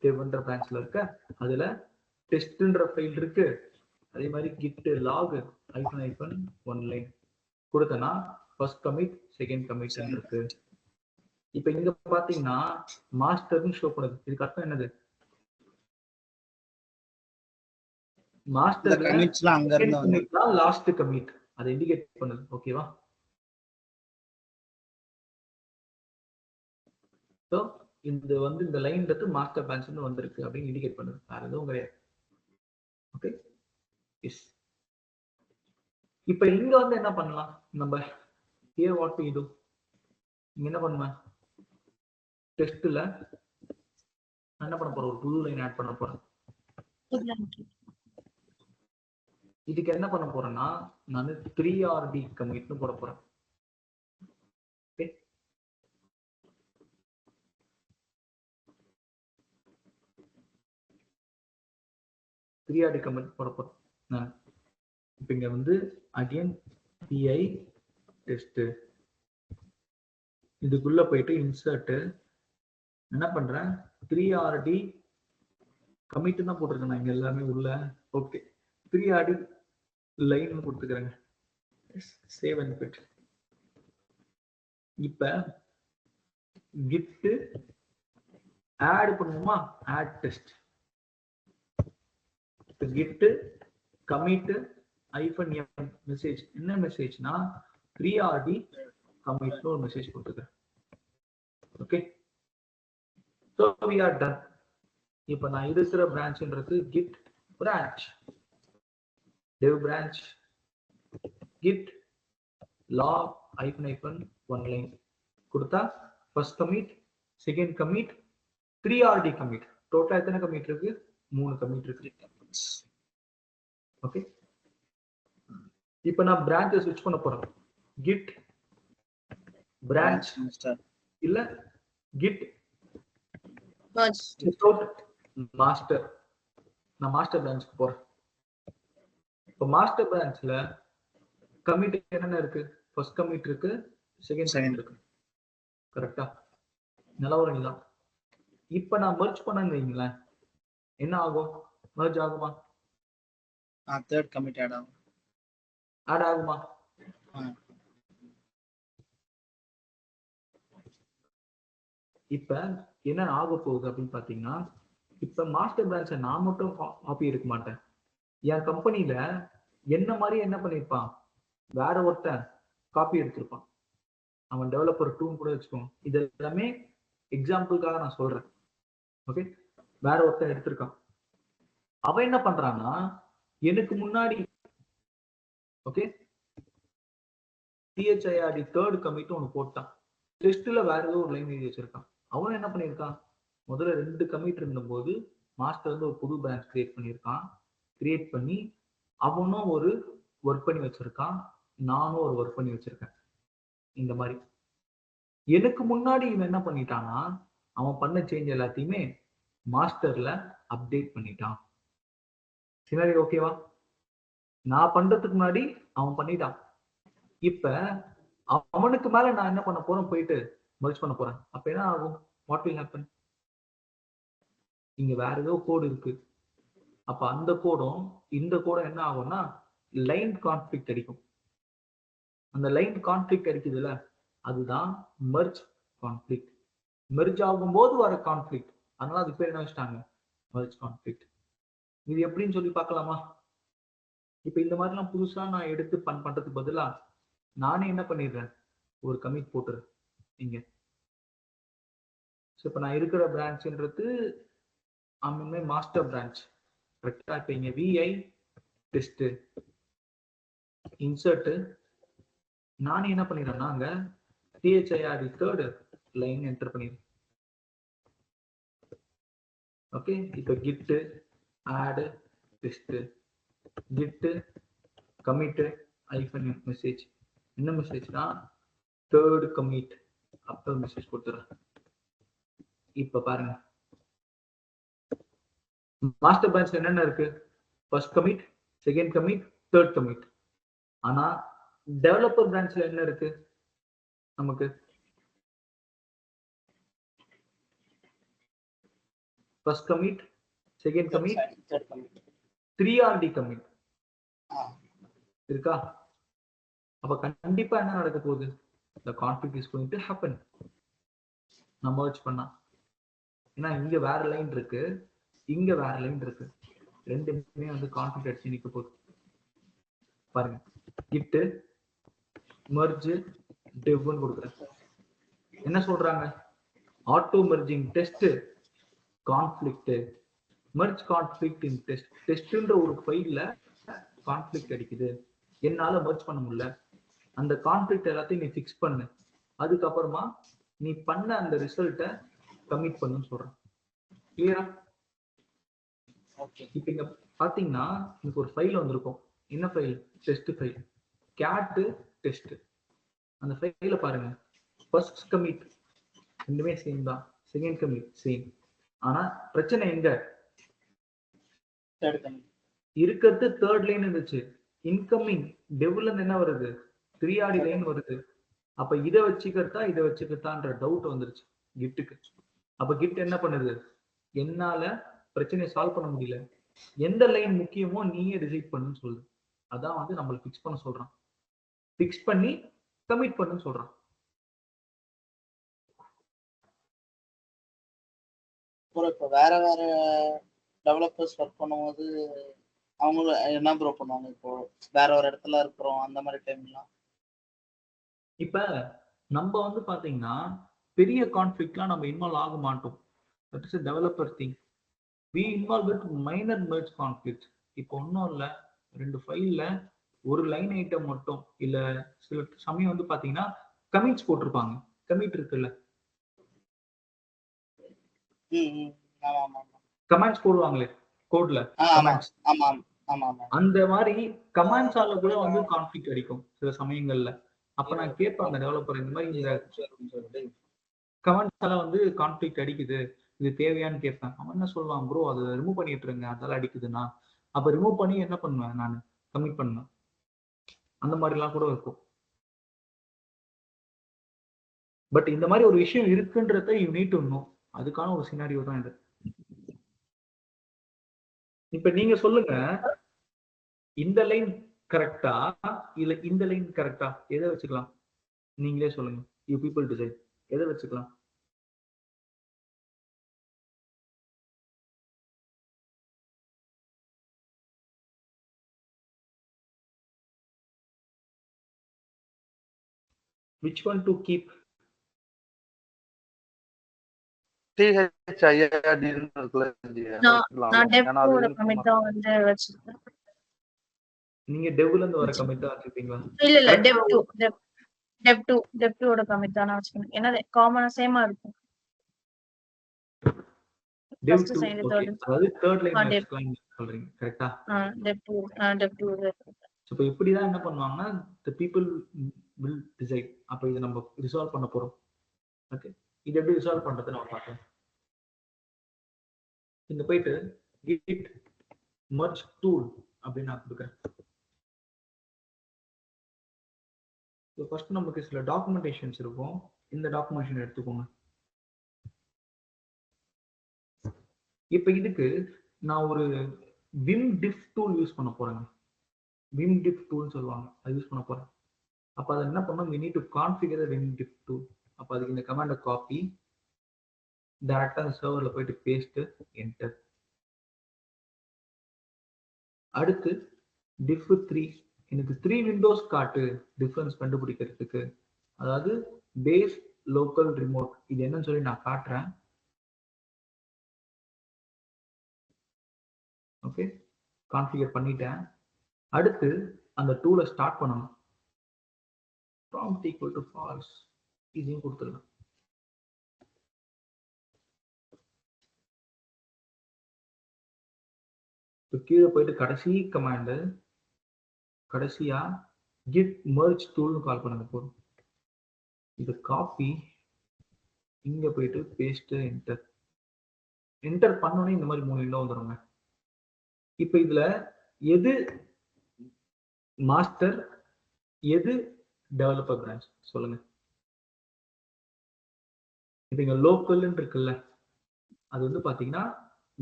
devன்ற பிரான்ச்ல இருக்கேன். அதுல டெஸ்ட்ன்ற ஃபைல் இருக்கு. அதே மாதிரி git log -1line கொடுத்தனா ஃபர்ஸ்ட் கமிட் செகண்ட் கமிட் இருக்கு. இப்போ இங்க பாத்தீங்கன்னா மாஸ்டர்னு ஷோ பண்ணுது. இதுக்கு அர்த்தம் என்னது? மாஸ்டர்ல கமிட்ஸ்ல அங்க இருந்து லாஸ்ட் கமிட் அதை இண்டிகேட் பண்ணுது. ஓகேவா? சோ இந்த வந்து இந்த லைன் எடுத்து மாஸ்டர் பிரான்ச்னு வந்திருக்கு அப்படின்னு இண்டிகேட் பண்ணுது. வேற எதுவும் கிடையாது. Okay, yes. இப்போ இங்க வந்து என்ன பண்ணலாம் நம்ம? here what we do, இங்க என்ன பண்ணுவேன்? டெஸ்ட்ல என்ன பண்ண போறோம்? ஒரு புது லைன் ஆட் பண்ண போறேன். இதுக்கு என்ன பண்ண போறேன்னா நான் 3RD கமிட்னு போட போறேன். ஓகே, கமிட் போட போறேன். இப்ப இங்க வந்து அகைன் PI டெஸ்ட் இதுக்குள்ள போயிட்டு இன்சர்ட் என்ன பண்றேன் 3RD கமிட் தான் போட்டிருக்கேன் இங்க எல்லாமே உள்ள. ஓகே, 3RD லைன் கொடுத்துக்கிறேங்க. சேவ் அண்ட் பிட். இப்ப கிட் ஆட் பண்ணுவோமா, add test. Git commit -m message. என்ன மெசேஜ்னா 3RD கமிட்னு ஒரு மெசேஜ் கொடுத்துக்கிறேன். Okay, so we are done. இப்ப நான் இருக்கிற பிரான்ச்ன்றது git branch, dev branch, git log -1 line கொடுத்தா first commit, second commit, 3RD commit. டோட்டலா எத்தனை கமிட் இருக்கு? 3 கமிட் இருக்கு. ஓகே, இப்ப நான் பிரான்ச் ஸ்விட்ச் பண்ண போறேன். git branch இல்ல git மாஸ்டர். நான் மாஸ்டர் பிரான்ச்க்கு போறேன். இப்போ மாஸ்டர் பிரான்ச்ல கமிட் என்னென்ன இருக்கு? ஃபர்ஸ்ட் கமிட் இருக்கு, செகண்ட் இருக்கு. கரெக்டா? நல்லா வருங்களா? இப்ப நான் மெர்ஜ் பண்ணேன்னு வைங்களேன், என்ன ஆகும்? மெர்ஜ் ஆகுமா? தேர்ட் கமிட் ஆட் ஆகும். ஆட் ஆகுமா? இப்ப என்ன ஆக போகுது அப்படின்னு பாத்தீங்கன்னா, இப்ப மாஸ்டர் பிரான்ச்ச நான் மட்டும் காப்பி எடுக்க மாட்டேன். என் கம்பெனில என்ன மாதிரி என்ன பண்ணிருப்பான், வேற ஒருத்தன் காப்பி எடுத்திருப்பான். அவன் டெவலப்பர் 2 கூட வச்சுக்கோங்க. இது எல்லாமே எக்ஸாம்பிளுக்காக நான் சொல்றேன். ஓகே, வேற ஒருத்தன் எடுத்திருக்கான். அவன் என்ன பண்றான்னா, எனக்கு முன்னாடி ஓகே THIRD தேர்ட் கமிட் ஒன்று போட்டான். டெஸ்ட்ல வேற ஏதோ ஒரு லைன் எழுதி வச்சிருக்கான். அவன் என்ன பண்ணியிருக்கான், முதல்ல 2 கமிட் இருந்தபோது மாஸ்டர் வந்து ஒரு புது பிரான்ச் கிரியேட் பண்ணியிருக்கான். கிரியேட் பண்ணி அவனும் ஒரு ஒர்க் பண்ணி வச்சிருக்கான், நானும் ஒரு ஒர்க் பண்ணி வச்சிருக்கேன். இந்த மாதிரி எனக்கு முன்னாடி இவன் என்ன பண்ணிட்டான்னா, அவன் பண்ண சேஞ்ச் எல்லாத்தையுமே மாஸ்டர்ல அப்டேட் பண்ணிட்டான். சினாரி ஓகேவா? நான் பண்றதுக்கு முன்னாடி அவன் பண்ணிட்டான். இப்ப அவனுக்கு மேல நான் என்ன பண்ண போறேன், போயிட்டு மர்ஜ் பண்ண போறேன். அப்ப என்ன ஆகும்? What will happen? இங்க வேற ஏதோ கோடு இருக்கு. அப்ப அந்த கோடும் இந்த கோடும் என்ன ஆகும்னா லைன் கான்ஃபிளிக்ட் அடிக்கும். அந்த லைன் கான்ஃபிளிக்ட் அடிக்குதுல்ல, அதுதான் மெர்ஜ் கான்ஃபிளிக்ட். மெர்ஜ் ஆகும்போது வர கான்ஃபிளிக்ட், அதனால அது பேர் என்ன வச்சுட்டாங்க, மெர்ஜ் கான்ஃபிளிக்ட். இது எப்படின்னு சொல்லி பார்க்கலாமா? இப்ப இந்த மாதிரிலாம் புதுசா நான் எடுத்து பண்றதுக்கு பதிலா நானே என்ன பண்ணிடுறேன், ஒரு கமிட் போட்டுறேன் இங்க. இப்ப நான் இருக்கிற பிரான்ச்ன்றது மாஸ்டர் பிரான்ச். கரெக்டா? இப்ப இங்க VI டெஸ்ட் இன்சர்ட் நானே என்ன பண்ணிடுறேன்னா, அங்க THIRD தேர்ட் லைன் என்டர் பண்ணிடுறேன். ஓகே, இப்ப git add test, git commit -m message. என்ன மெசேஜ்னா தேர்ட் கமிட் அப்ப மெசேஜ் கொடுத்துறேன். இப்ப பாருங்க, மாஸ்டர் பிரான்ச்ல என்னென்ன இருக்கு? First commit, second commit, third commit. ஆனா டெவலப்பர் பிரான்ச்ல என்ன இருக்கு நமக்கு? First commit, second commit, 3RD commit இருக்கா? அப்ப கண்டிப்பா என்ன நடக்க போகுது? the conflict is going to happen. நான் merge பண்ணா, ஏன்னா இங்க வேற லைன் இருக்கு, இங்க வேற லைன் இருக்கு, ரெண்டுமே வந்து கான்ஃபிளிக்ட் அடிச்சு நிக்க போகுது. பாருங்க, git merge dev ன்னு கொடுக்குறேன். என்ன சொல்றாங்க? Auto merging test conflict, merge conflict in test. டெஸ்ட்ன்ற ஒரு ஃபைல்ல கான்ஃபிளிக்ட் அடிக்குது, என்னால merge பண்ண முடியல. அந்த கான்ஃபிளிக்ட் எல்லாத்தையும் நீ ஃபிக்ஸ் பண்ணு, அதுக்கப்புறமா நீ பண்ண அந்த ரிசல்ட்டை கமிட் பண்ணுன்னு சொல்றேன். கிளியரா? ஓகே. இப்போ இங்க பாத்தீங்கன்னா எனக்கு ஒரு ஃபைல் வந்திருக்கும். என்ன file? Test file. Cat test. அந்த ஃபைல பாருங்க. ஃபர்ஸ்ட் கமிட் ரெண்டுமே சேம் தான். Second commit same. ஆனா பிரச்சனை எங்க? தேர்ட் கமிட் இருக்கிறது தேர்ட் லைன் இருந்துச்சு. இன்கமிங் டெவ்ல இருந்து என்ன வருது? 3RD லைன் வருது. அப்ப இதை வச்சுக்கிறதான்ற டவுட் வந்துருச்சு கிட்டுக்கு. அப்ப கிட் என்ன பண்ணுது? என்னால பிரச்சனையை சால்வ் பண்ண முடியல, எந்த லைன் முக்கியமோ நீயே டிசைட் பண்ணுன்னு சொல்லுது. அதான் வந்து நம்மள ஃபிக்ஸ் பண்ண சொல்றான். ஃபிக்ஸ் பண்ணி கமிட் பண்ணுன்னு சொல்றான். இப்போ வேற வேற டெவலப்பர்ஸ் ஒர்க் பண்ணும்போது அவங்க என்ன ப்ரோ பண்ணுவாங்க? இப்போ வேற ஒரு இடத்துல இருக்கிறோம் அந்த மாதிரி டைம்லாம். இப்ப நம்ம வந்து பாத்தீங்கன்னா பெரிய கான்ஃபிளிக்ட்லாம் நம்ம இன்வால்வ் ஆக மாட்டோம். That is a developer thing. we involve with minor merge conflicts. இப்போ ஒன்றும் இல்லை, 2 ஃபைல்ல ஒரு லைன் ஐட்டம் மட்டும் இல்ல சில சமயம் வந்து பாத்தீங்கன்னா கமிட்ஸ் போட்டிருப்பாங்க. கமிட் இருக்குல்ல, கமெண்ட்ஸ் போடுவாங்களே கோட்ல, கமெண்ட்ஸ். அந்த மாதிரி கமெண்ட்ஸால கூட வந்து கான்ஃபிளிக்ட் அடிக்கும் சில சமயங்கள்ல. அப்ப நான் கேட்பேன் அந்த டெவலப்பர், இந்த மாதிரி இந்த கமெண்ட்ஸால வந்து கான்ஃபிளிக்ட் அடிக்குது, இது தேவையான்னு கேட்பேன். அவன் என்ன சொல்லுவான்? ப்ரோ அதை ரிமூவ் பண்ணிட்டு இருங்க, அதெல்லாம் அடிக்குதுன்னா. அப்ப ரிமூவ் பண்ணி என்ன பண்ணுவேன்? நான் கமிட் பண்ணுவேன். அந்த மாதிரிலாம் கூட இருக்கும். பட் இந்த மாதிரி ஒரு விஷயம் இருக்குன்றத யூ நீட் டு நோ. அதுக்கான ஒரு சினாரியோ தான் இது. இப்ப நீங்க சொல்லுங்க, இந்த லைன் கரெக்டா இல்ல இந்த லைன் கரெக்டா? எதை வச்சுக்கலாம்? நீங்களே சொல்லுங்க. You people decide. எதை வச்சுக்கலாம்? Which one to keep? THIRD நீங்க டெவ்ல இருந்து வர கமிட் தான் வச்சிருப்பீங்களா? இல்ல டெப் 2 ஓட கமிட் தான் நான் வச்சிருக்கேன். ஏன்னா காமனா சேமா இருக்கும். டெவ் 2 ஓகே, அதாவது தேர்ட் லைன் வச்சுக்கலாம் சொல்றீங்க, கரெக்ட்டா? டெப் 2 இப்போ இப்படி தான் என்ன பண்ணுவாங்கன்னா the people will decide. அப்ப இதை நம்ம ரிசால்வ் பண்ண போறோம். ஓகே, இது எப்படி ரிசால்வ் பண்றது நம்ம பார்க்கலாம். இங்க போயிட்டு git merge tool அப்படின்னு நான் கொடுக்குறேன். ஃபர்ஸ்ட் நமக்கு சில டாக்குமெண்டேஷன்ஸ் இருக்கும். இந்த டாக்குமெண்டேஷன் எடுத்துக்கோங்க. இப்போ இதுக்கு நான் ஒரு vim diff tool யூஸ் பண்ண போறேங்க. vim diff tool சொல்லுவாங்க, அது யூஸ் பண்ண போறேன். அப்ப அது என்ன பண்ணணும்? we need to configure the vim diff tool. அப்ப அதுக்கு இந்த கமாண்ட காப்பி, டைரக்டா அந்த சர்வர்ல போயிட்டு பேஸ்ட், என்டர். அடுத்து diff 3 எனக்கு 3 விண்டோஸ் காட்டு டிஃபரன்ஸ் கண்டுபிடிக்கிறதுக்கு. அதாவது பேஸ், லோக்கல், ரிமோட், இது என்னன்னு சொல்லி நான் காட்டுறேன். ஓகே, கான்ஃபிகர் பண்ணிட்டேன். அடுத்து அந்த டூலை ஸ்டார்ட் பண்ணணும். prompt equal to false இதையும் கொடுத்துடலாம். கீழே போயிட்டு கடைசி கமாண்ட், கடைசியா git merge tool கால் பண்ணுங்க போதும். இது காப்பி, இங்க போயிட்டு பேஸ்ட், என்டர். என்டர் பண்ணோன்னே இந்த மாதிரி 3 விண்டோ வந்துருங்க. இப்ப இதுல எது மாஸ்டர், எது டெவலப்பர் பிரான்ச் சொல்லுங்க. இப்ப இங்க லோக்கல் இருக்குல்ல, அது வந்து பாத்தீங்கன்னா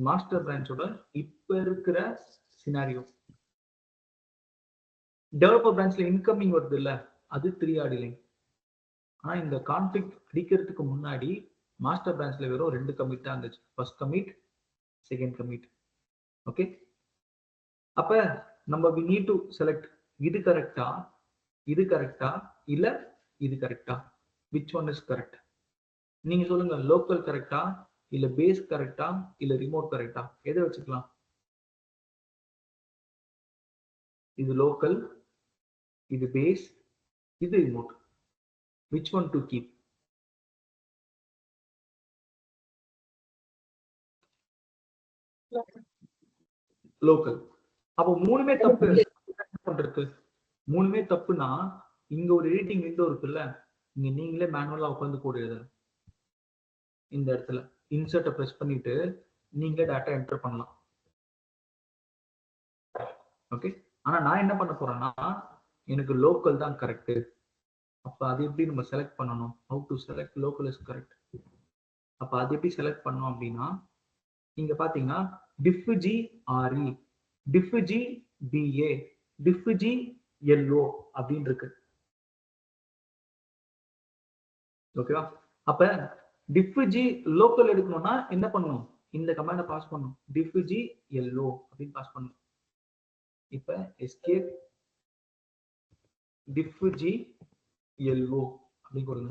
மாஸ்டர் பிரான்ச்சோட இப்ப இருக்கிற சினாரியோ. டெவலப்பர் பிரான்ச்ல இன்கமிங் வருது இல்ல, அது 3RD லைன். ஆனா இந்த கான்ஃபிளிக்ட் அடிக்கிறதுக்கு முன்னாடி மாஸ்டர் பிரான்ச்ல வெறும் 2 கமிட் தான் இருந்துச்சு. First commit, second commit. Okay, அப்ப நம்ம we need to select இது கரெக்டா, இது கரெக்டா, இல்ல இது கரெக்டா? which one is correct? நீங்க சொல்லுங்க. லோக்கல் கரெக்டா, இல்ல பேஸ் கரெக்டா, இல்ல ரிமோட் கரெக்டா? எதை வச்சுக்கலாம்? இது லோக்கல், இது பேஸ், இது remote. which one to keep? Local. அப்போ மூணுமே தப்பு. என்ன பண்றது? மூணுமே தப்புனா இங்க ஒரு எடிட்டிங் விண்டோ இருக்குல்ல, இங்க நீங்களே மேனுவலா உட்காந்து கோட் எழுதலாம். இந்த இடத்துல இன்சர்ட்டை பிரஸ் பண்ணிட்டு நீங்களே டேட்டா என்டர் பண்ணலாம். ஓகே. ஆனா நான் என்ன பண்ண போறேன்னா எனக்கு லோக்கல் தான் கரெக்ட். அப்ப அது எப்படி நம்ம செலக்ட் பண்ணணும்? How to select local is correct. அப்ப அது எப்படி செலக்ட் பண்ணோம் அப்படின்னா இங்க பாத்தீங்கன்னா டிஃப்ஜி ஆர்இ, டிஃப்ஜி பிஏ, டிஃப்ஜி எல்ஓ அப்படின்னு இருக்கு. ஓகேவா? அப்ப டிஃப்ஜி லோக்கல் எடுக்கணும்னா என்ன பண்ணணும்? இந்த கமாண்டை பாஸ் பண்ணணும். டிஃப்ஜி எல்ஓ அப்படின்னு பாஸ் பண்ணணும். இப்ப எஸ்கேப் டிஃப்ஜி எல்ஓ அப்படின்னு கொடுங்க.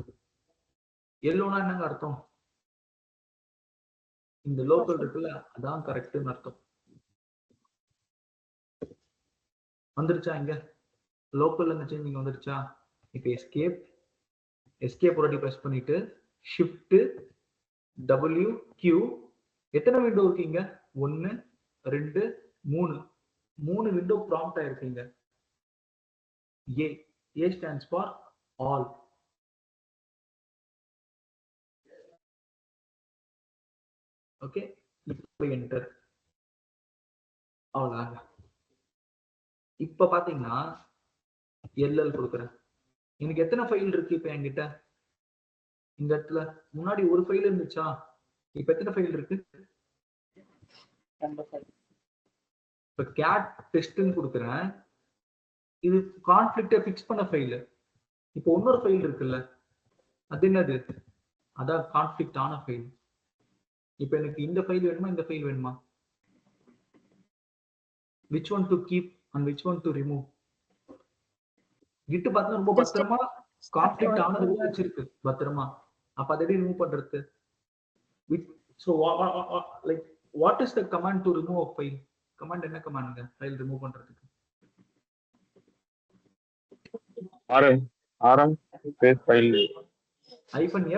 எல்லோனா என்னங்க அர்த்தம்? இந்த லோக்கல் இருக்குல்ல அதான் கரெக்ட்னு அர்த்தம். வந்துருச்சா? இங்க லோக்கல் இந்த சேஞ்ச் இங்க வந்துருச்சா? இப்ப எஸ்கேப் ஒரு வாட்டி பிரஸ் பண்ணிட்டு ஷிஃப்ட் W Q, எத்தனை விண்டோ இருக்கீங்க? 1 2 3 விண்டோ ப்ராம்ப்ட் ஆயிருக்கீங்க. A stands for all. Okay. இப்போ என்டர். அவ்வளவுதாங்க. இப்ப பாத்தீங்கன்னா எல்எல் கொடுக்குறேன். எனக்கு எத்தனை ஃபைல் இருக்கு இப்ப என்கிட்ட? இந்த இடத்துல முன்னாடி ஒரு ஃபைல் இருந்துச்சா? இப்ப எத்தனை ஃபைல் இருக்கு? இப்ப கேட் டெஸ்ட்னு கொடுக்குறேன். இது கான்ஃபிளிக்ட ஃபிக்ஸ் பண்ண ஃபைல். இப்போ இன்னொரு ஃபைல் இருக்குல்ல, அது என்னது? அதான் கான்ஃபிளிக்ட் ஆன ஃபைல். இப்போ எனக்கு இந்த ஃபைல் வேணுமா இந்த ஃபைல் வேணுமா? which one to keep and which one to remove? Git பார்த்தா ரொம்ப பத்திரமா கான்ஃபிளிக்ட் ஆனது வச்சிருக்கு பத்திரமா. அப்ப அதை ரிமூவ் பண்றது. so like what is the command to remove a file? command என்ன கமாண்ட்ங்க ஃபைல் ரிமூவ் பண்றதுக்கு? rm space file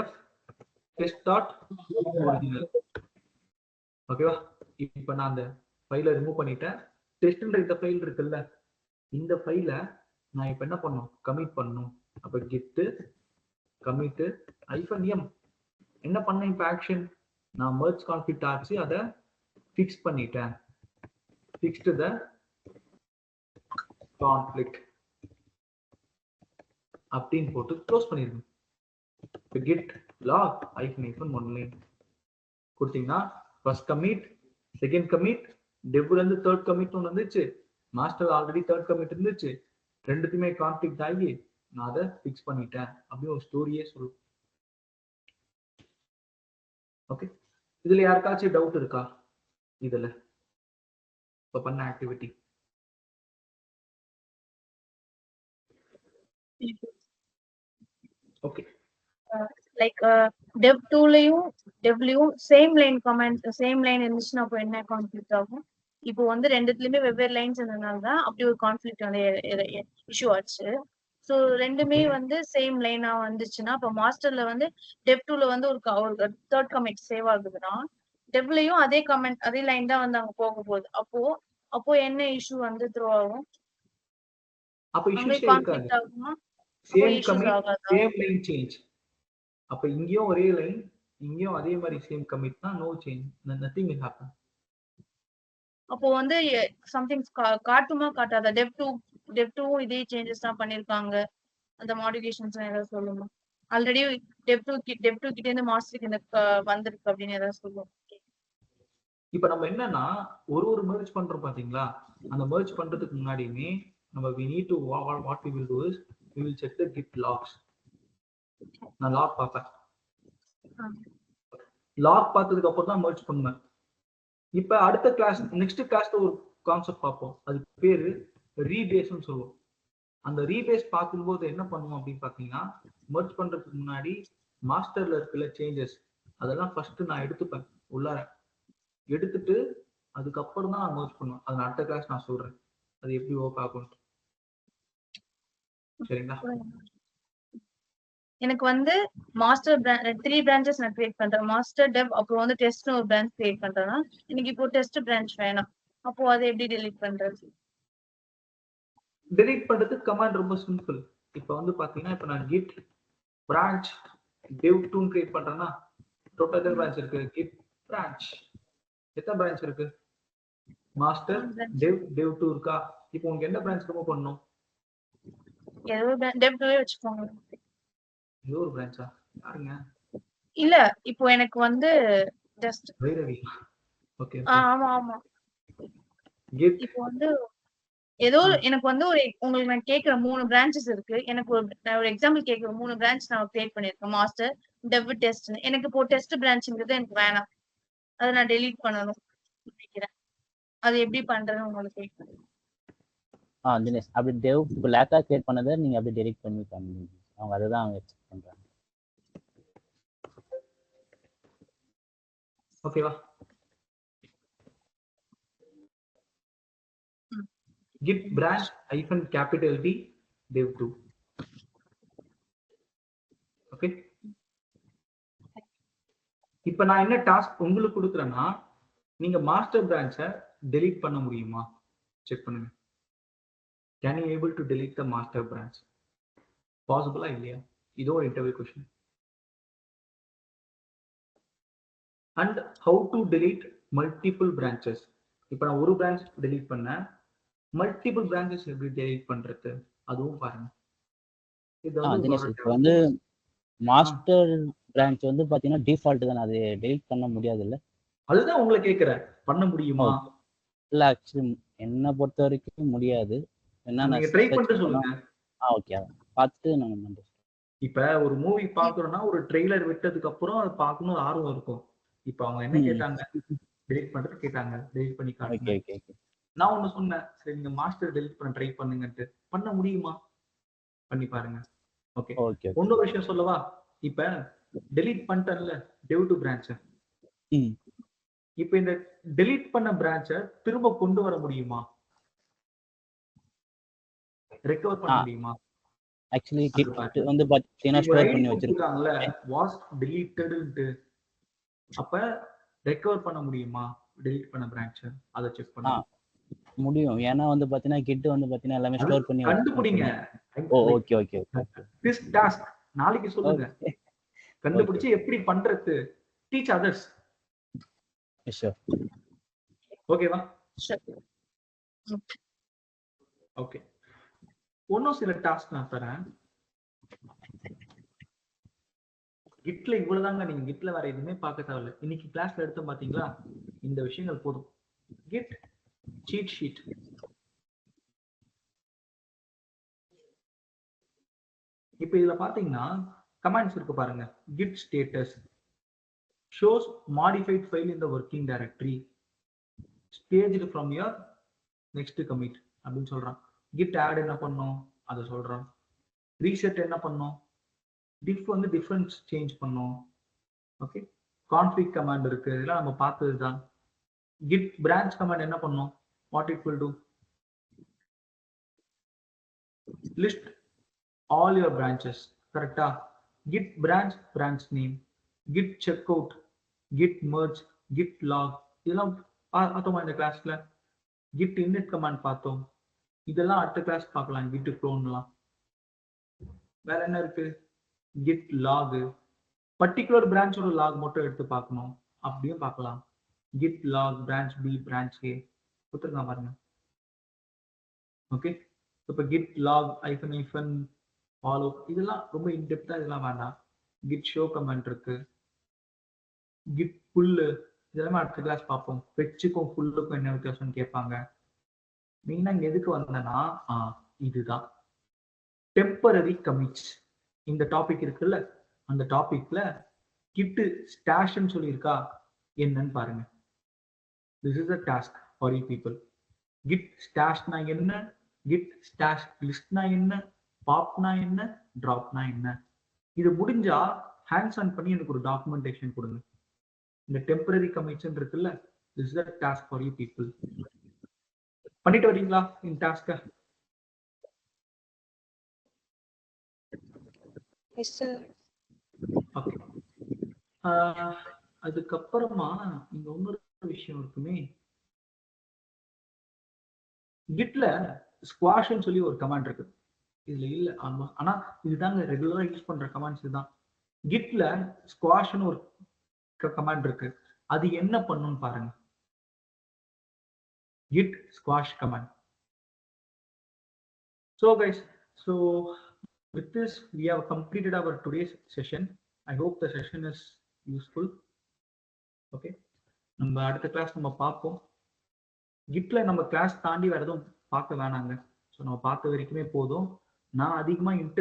-f test.original. ஓகேவா? இப்போ நான் அந்த ஃபைலை ரிமூவ் பண்ணிட்டேன். டெஸ்ட்ன்ற இந்த ஃபைல் இருக்குல்ல, இந்த ஃபைலை நான் இப்போ என்ன பண்ணணும்? கமிட் பண்ணணும். அப்ப git commit -m என்ன பண்ண? இப்போ ஆக்ஷன் நான் merge conflict ஆச்சு, அதை ஃபிக்ஸ் பண்ணிட்டேன். fixed the conflict அப்படின்னு போட்டு க்ளோஸ் பண்ணிருங்க. இப்போ git log -1 line கொடுத்தீங்கன்னா ஃபர்ஸ்ட் கமிட், செகண்ட் கமிட், டெவ்ல இருந்து தேர்ட் கமிட் ஒன்று வந்துச்சு, மாஸ்டர் ஆல்ரெடி தேர்ட் கமிட் இருந்துச்சு, ரெண்டுத்துமே கான்ஃபிளிக்ட் ஆகி நான் அதை ஃபிக்ஸ் பண்ணிட்டேன் அப்படின்னு ஒரு ஸ்டோரியே சொல்லும். ஓகே. இதுல யாருக்காச்சும் டவுட் இருக்கா? இதுல இப்ப பண்ண ஆக்டிவிட்டி ஓகே. லைக் dev 2லயும் devலயும் same line comment same line இருந்துச்சுன்னா அப்போ என்ன கான்ஃபிளிக்ட் ஆகும்? இப்போ வந்து ரெண்டுத்துலயுமே வெவ்வேறு லைன்ஸ் இருந்ததுனால தான் அப்படி ஒரு கான்ஃபிளிக்ட் வந்து இஷ்யூ ஆச்சு. ஸோ ரெண்டுமே வந்து சேம் லைனா வந்துச்சுன்னா அப்போ மாஸ்டர்ல வந்து dev 2ல வந்து ஒரு தேர்ட் கமெண்ட் சேவ் ஆகுதுன்னா devலயும் அதே கமெண்ட் அதே லைன் தான் வந்து அங்க போக போகுது. அப்போ என்ன இஷ்யூ வந்து த்ரோ ஆகும்? அப்ப அங்கே இஷ்யூஸ் கான்ஃபிளிக்ட் ஆகுமா? Same commit same line change. அப்ப இங்கேயும் ஒரே லைன், இங்கேயும் அதே மாதிரி சேம் கமிட்னா no change, nothing will happen. அப்போ வந்து சம்திங் காட்டுமா காட்டாதா? dev 2 இதே சேஞ்சஸ் தான் பண்ணிருக்காங்க, அந்த மாடிஃபிகேஷன்ஸ் ஏதாவது சொல்லுமா? ஆல்ரெடி dev 2 கிட்ட இருந்து மாஸ்டருக்கு இந்த வந்திருக்கு அப்படின்னு ஏதாவது சொல்லுவோம். இப்ப நம்ம என்னன்னா ஒரு மெர்ஜ் பண்றோம் பாத்தீங்களா? அந்த மெர்ஜ் பண்றதுக்கு முன்னாடியுமே நம்ம we need to what we will do is we will check the git logs. நான் லாக் பார்ப்பேன். லாக் பார்த்ததுக்கு அப்புறம் தான் மெர்ஜ் பண்ணுவேன். இப்ப அடுத்த கிளாஸ் நெக்ஸ்ட் கிளாஸ்ல ஒரு கான்செப்ட் பார்ப்போம். அது பேரு ரீபேஸ்னு சொல்லுவோம். அந்த ரீபேஸ் பார்க்கும்போது என்ன பண்ணுவோம் அப்படின்னு பாத்தீங்கன்னா, மெர்ஜ் பண்றதுக்கு முன்னாடி மாஸ்டர்ல இருக்கிற சேஞ்சஸ் அதெல்லாம் ஃபர்ஸ்ட் நான் எடுத்துப்பேன் உள்ளார. எடுத்துட்டு அதுக்கப்புறம் தான் நான் மெர்ஜ் பண்ணுவேன். அது அடுத்த கிளாஸ் நான் சொல்றேன் அது எப்படி ஒர்க் ஆகும். சரிங்களா? எனக்கு வந்து மாஸ்டர் 3 பிரான்ச்சஸ் நான் கிரியேட் பண்றேன். மாஸ்டர் டெவ் அப்புறம் வந்து டெஸ்ட்னு ஒரு பிரான்ச் கிரியேட் பண்றேன்னா எனக்கு இப்போ டெஸ்ட் பிரான்ச் வேணும். அப்போ அதை எப்படி delete பண்றது? delete பண்றதுக்கு கமாண்ட் ரொம்ப சிம்பிள். இப்போ வந்து பாத்தீங்கன்னா இப்போ நான் git branch dev2 கிரியேட் பண்றேன்னா டோட்டல் பிரான்ச் இருக்கு. git branch எத்தனை பிரான்ச் இருக்கு? மாஸ்டர் dev2 இருக்கா? இப்போ உங்களுக்கு எந்த பிரான்ச் ரொம்ப பண்ணணும்? ஏதோ dev2 வச்சுக்கோங்க. ஏதோ ஒரு பிரான்ச்சா? பாருங்க. இல்ல இப்போ எனக்கு வந்து ஜஸ்ட் வைரவி. ஓகே ஆமா ஆமா. git இப்போ வந்து ஏதோ எனக்கு வந்து ஒரு உங்களுக்கு நான் கேக்குற 3 பிரான்ச்சஸ் இருக்கு. எனக்கு நான் ஒரு எக்ஸாம்பிள் கேக்குற 3 பிரான்ச் நான் கிரியேட் பண்ணிருக்கேன். Master டெவ் test. எனக்கு இப்போ டெஸ்ட் பிரான்ச்ங்கிறது எனக்கு வேணாம். அதை நான் delete பண்ணணும் நினைக்கிறேன். அது எப்படி பண்றேன்னு உங்களுக்கு கேக்குறேன். தினேஷ் அப்படி டெவ் பிளாக்கா கிரியேட் பண்ணதை நீங்க அப்படி டெலிட் பண்ணி பண்ணுங்க. அவங்க அதுதான் அவங்க எக்ஸ்பெக்ட் பண்றாங்க. ஓகேவா? git branch -capital D dev2. Okay. இப்போ நான் என்ன டாஸ்க் உங்களுக்கு கொடுக்குறேன்னா நீங்க மாஸ்டர் பிரான்ச்சை delete பண்ண முடியுமா செக் பண்ணுங்க. Can you able to delete the master branch? பாசிபிளா இல்லையா? இதோ ஒரு interview question. And how to delete multiple branches. இப்போ நான் ஒரு பிரான்ச் delete பண்ணேன், மல்டிபிள் பிரான்ச்சஸ் எப்படி delete பண்றது அதுவும் பாருங்க. தினேஷ் இப்போ வந்து மாஸ்டர் பிரான்ச் வந்து பாத்தீங்கன்னா டிஃபால்ட் தான், அது delete பண்ண முடியாது இல்ல? அதுதான் உங்களை கேக்குறேன், பண்ண முடியுமா? இல்ல ஆக்சுவலி என்ன பொறுத்த வரைக்கும் முடியாது. என்ன நீங்க ட்ரை பண்ணிட்டு சொல்லுங்க. ஓகே பார்த்துட்டு நாங்க இப்ப ஒரு மூவி பாக்குறோம்னா ஒரு ட்ரெய்லர் விட்டதுக்கு அப்புறம் அதை பார்க்கணும் ஆர்வம் இருக்கும். இப்ப அவங்க என்ன கேட்டாங்க? டெலிட் பண்றது கேட்டாங்க, டெலிட் பண்ணி காட்டுங்க. நான் ஒண்ணு சொன்னேன், சரி நீங்க மாஸ்டர் டெலிட் பண்ண ட்ரை பண்ணுங்கன்ட்டு. பண்ண முடியுமா? பண்ணி பாருங்க. ஓகே. இன்னொரு விஷயம் சொல்லவா? இப்ப டெலிட் பண்ணிட்டேன்ல dev2 பிரான்ச்ச. இப்ப இந்த டெலிட் பண்ண பிரான்ச்ச திரும்ப கொண்டு வர முடியுமா? ரெக்கவர் பண்ண முடியுமா? ஆக்சுவலி கிட் வந்து பாத்தீங்கன்னா ஸ்டோர் பண்ணி வச்சிருக்காங்கல was deleted ன்ட்டு. அப்ப ரெக்கவர் பண்ண முடியுமா delete பண்ண பிரான்ச்? அத செக் பண்ணுங்க. முடியும். ஏன்னா வந்து பாத்தீங்கன்னா கிட் வந்து பாத்தீங்கன்னா எல்லாமே ஸ்டோர் பண்ணி கண்டுபிடிங்க. ஓகே ஓகே this task நாளைக்கு சொல்லுங்க. கண்டுபிடிச்சு எப்படி பண்றது? teach others. sure. ஓகேவா? ஓகே. ஒன்னும் சில டாஸ்க் நான் தரேன். கிட்ல இவ்வளவுதாங்க. நீங்க கிட்ல வேற எதுவுமே பார்க்க தேவையில்ல. இன்னைக்கு கிளாஸ்ல எடுத்து பாத்தீங்களா? இந்த விஷயங்கள் போதும். Git cheat sheet. இப்போ இதுல பாத்தீங்கன்னா கமாண்ட்ஸ் இருக்கு பாருங்க. git status shows modified file in the working directory staged from your next commit அப்படின்னு சொல்றான். git add என்ன பண்ணும் அதை சொல்றான். reset என்ன பண்ணும்? diff வந்து டிஃபரன்ஸ் சேஞ்ச் பண்ணும். ஓகே. config கமாண்ட் இருக்கு, இதெல்லாம் நம்ம பார்த்ததுதான். git branch கமாண்ட் என்ன பண்ணும்? what it will do? list all your branches. கரெக்டா? git branch branch name, git checkout, git merge, git log, இதெல்லாம் பார்த்தோமா இந்த கிளாஸ்ல? git init கமாண்ட் பார்த்தோம். இதெல்லாம் அடுத்த கிளாஸ் பார்க்கலாம். git cloneலாம். வேற என்ன இருக்கு? git log, பர்டிகுலர் பிரான்ச்சோட லாக் மட்டும் எடுத்து பார்க்கணும், அப்படியும் பார்க்கலாம். git log branch b branch a கொடுத்துருக்கான் பாருங்க. ஓகே. இப்போ git log -hyphen follow இதெல்லாம் ரொம்ப இன்டெப்தா இதெல்லாம் வேண்டாம். git show கமெண்ட் இருக்கு, git pull இதெல்லாம் அடுத்த கிளாஸ் பார்ப்போம். fetchக்கும் fullக்கும் என்ன வித்தியாசம்னு கேட்பாங்க. மெயினா இங்க எதுக்கு வந்தேன்னா இதுதான் டெம்பரரி கமிட்ஸ். இந்த டாபிக் இருக்குல்ல, அந்த டாபிக்ல git stash ன்னு சொல்லியிருக்கா என்னன்னு பாருங்க. this is a task for you people. git stash னா என்ன, git stash list னா என்ன, pop னா என்ன, drop னா என்ன, இது முடிஞ்சா ஹேண்ட்ஸ் ஆன் பண்ணி எனக்கு ஒரு டாக்குமெண்டேஷன் கொடுங்க. இந்த டெம்பரரி கமிட்ஸ் இருக்குல்ல, this is a task for you people. பண்ணிட்டு வரீங்களா இந்த டாஸ்க? Yes sir. ஓகே. அதுக்கப்புறமா இங்க இன்னொரு விஷயம் இருக்குமே, கிட்ல ஸ்குவாஷ்னு சொல்லி ஒரு கமாண்ட் இருக்கு. இதுல இல்ல ஆல்மோஸ்ட், ஆனா இதுதாங்க ரெகுலரா யூஸ் பண்ற கமாண்ட்ஸ் இதுதான். கிட்ல ஸ்குவாஷ்னு ஒரு கமாண்ட் இருக்கு. அது என்ன பண்ணுன்னு பாருங்க. git squash command. So guys, so with this we have completed our today's session. I hope the session is useful. Okay, நம்ம அடுத்த கிளாஸ் நம்ம பார்ப்போம். கிட்ல நம்ம கிளாஸ் தாண்டி வேற எதுவும் பார்க்க வேணாங்க. ஸோ நம்ம பார்த்த வரைக்குமே போதும். நான் அதிகமாக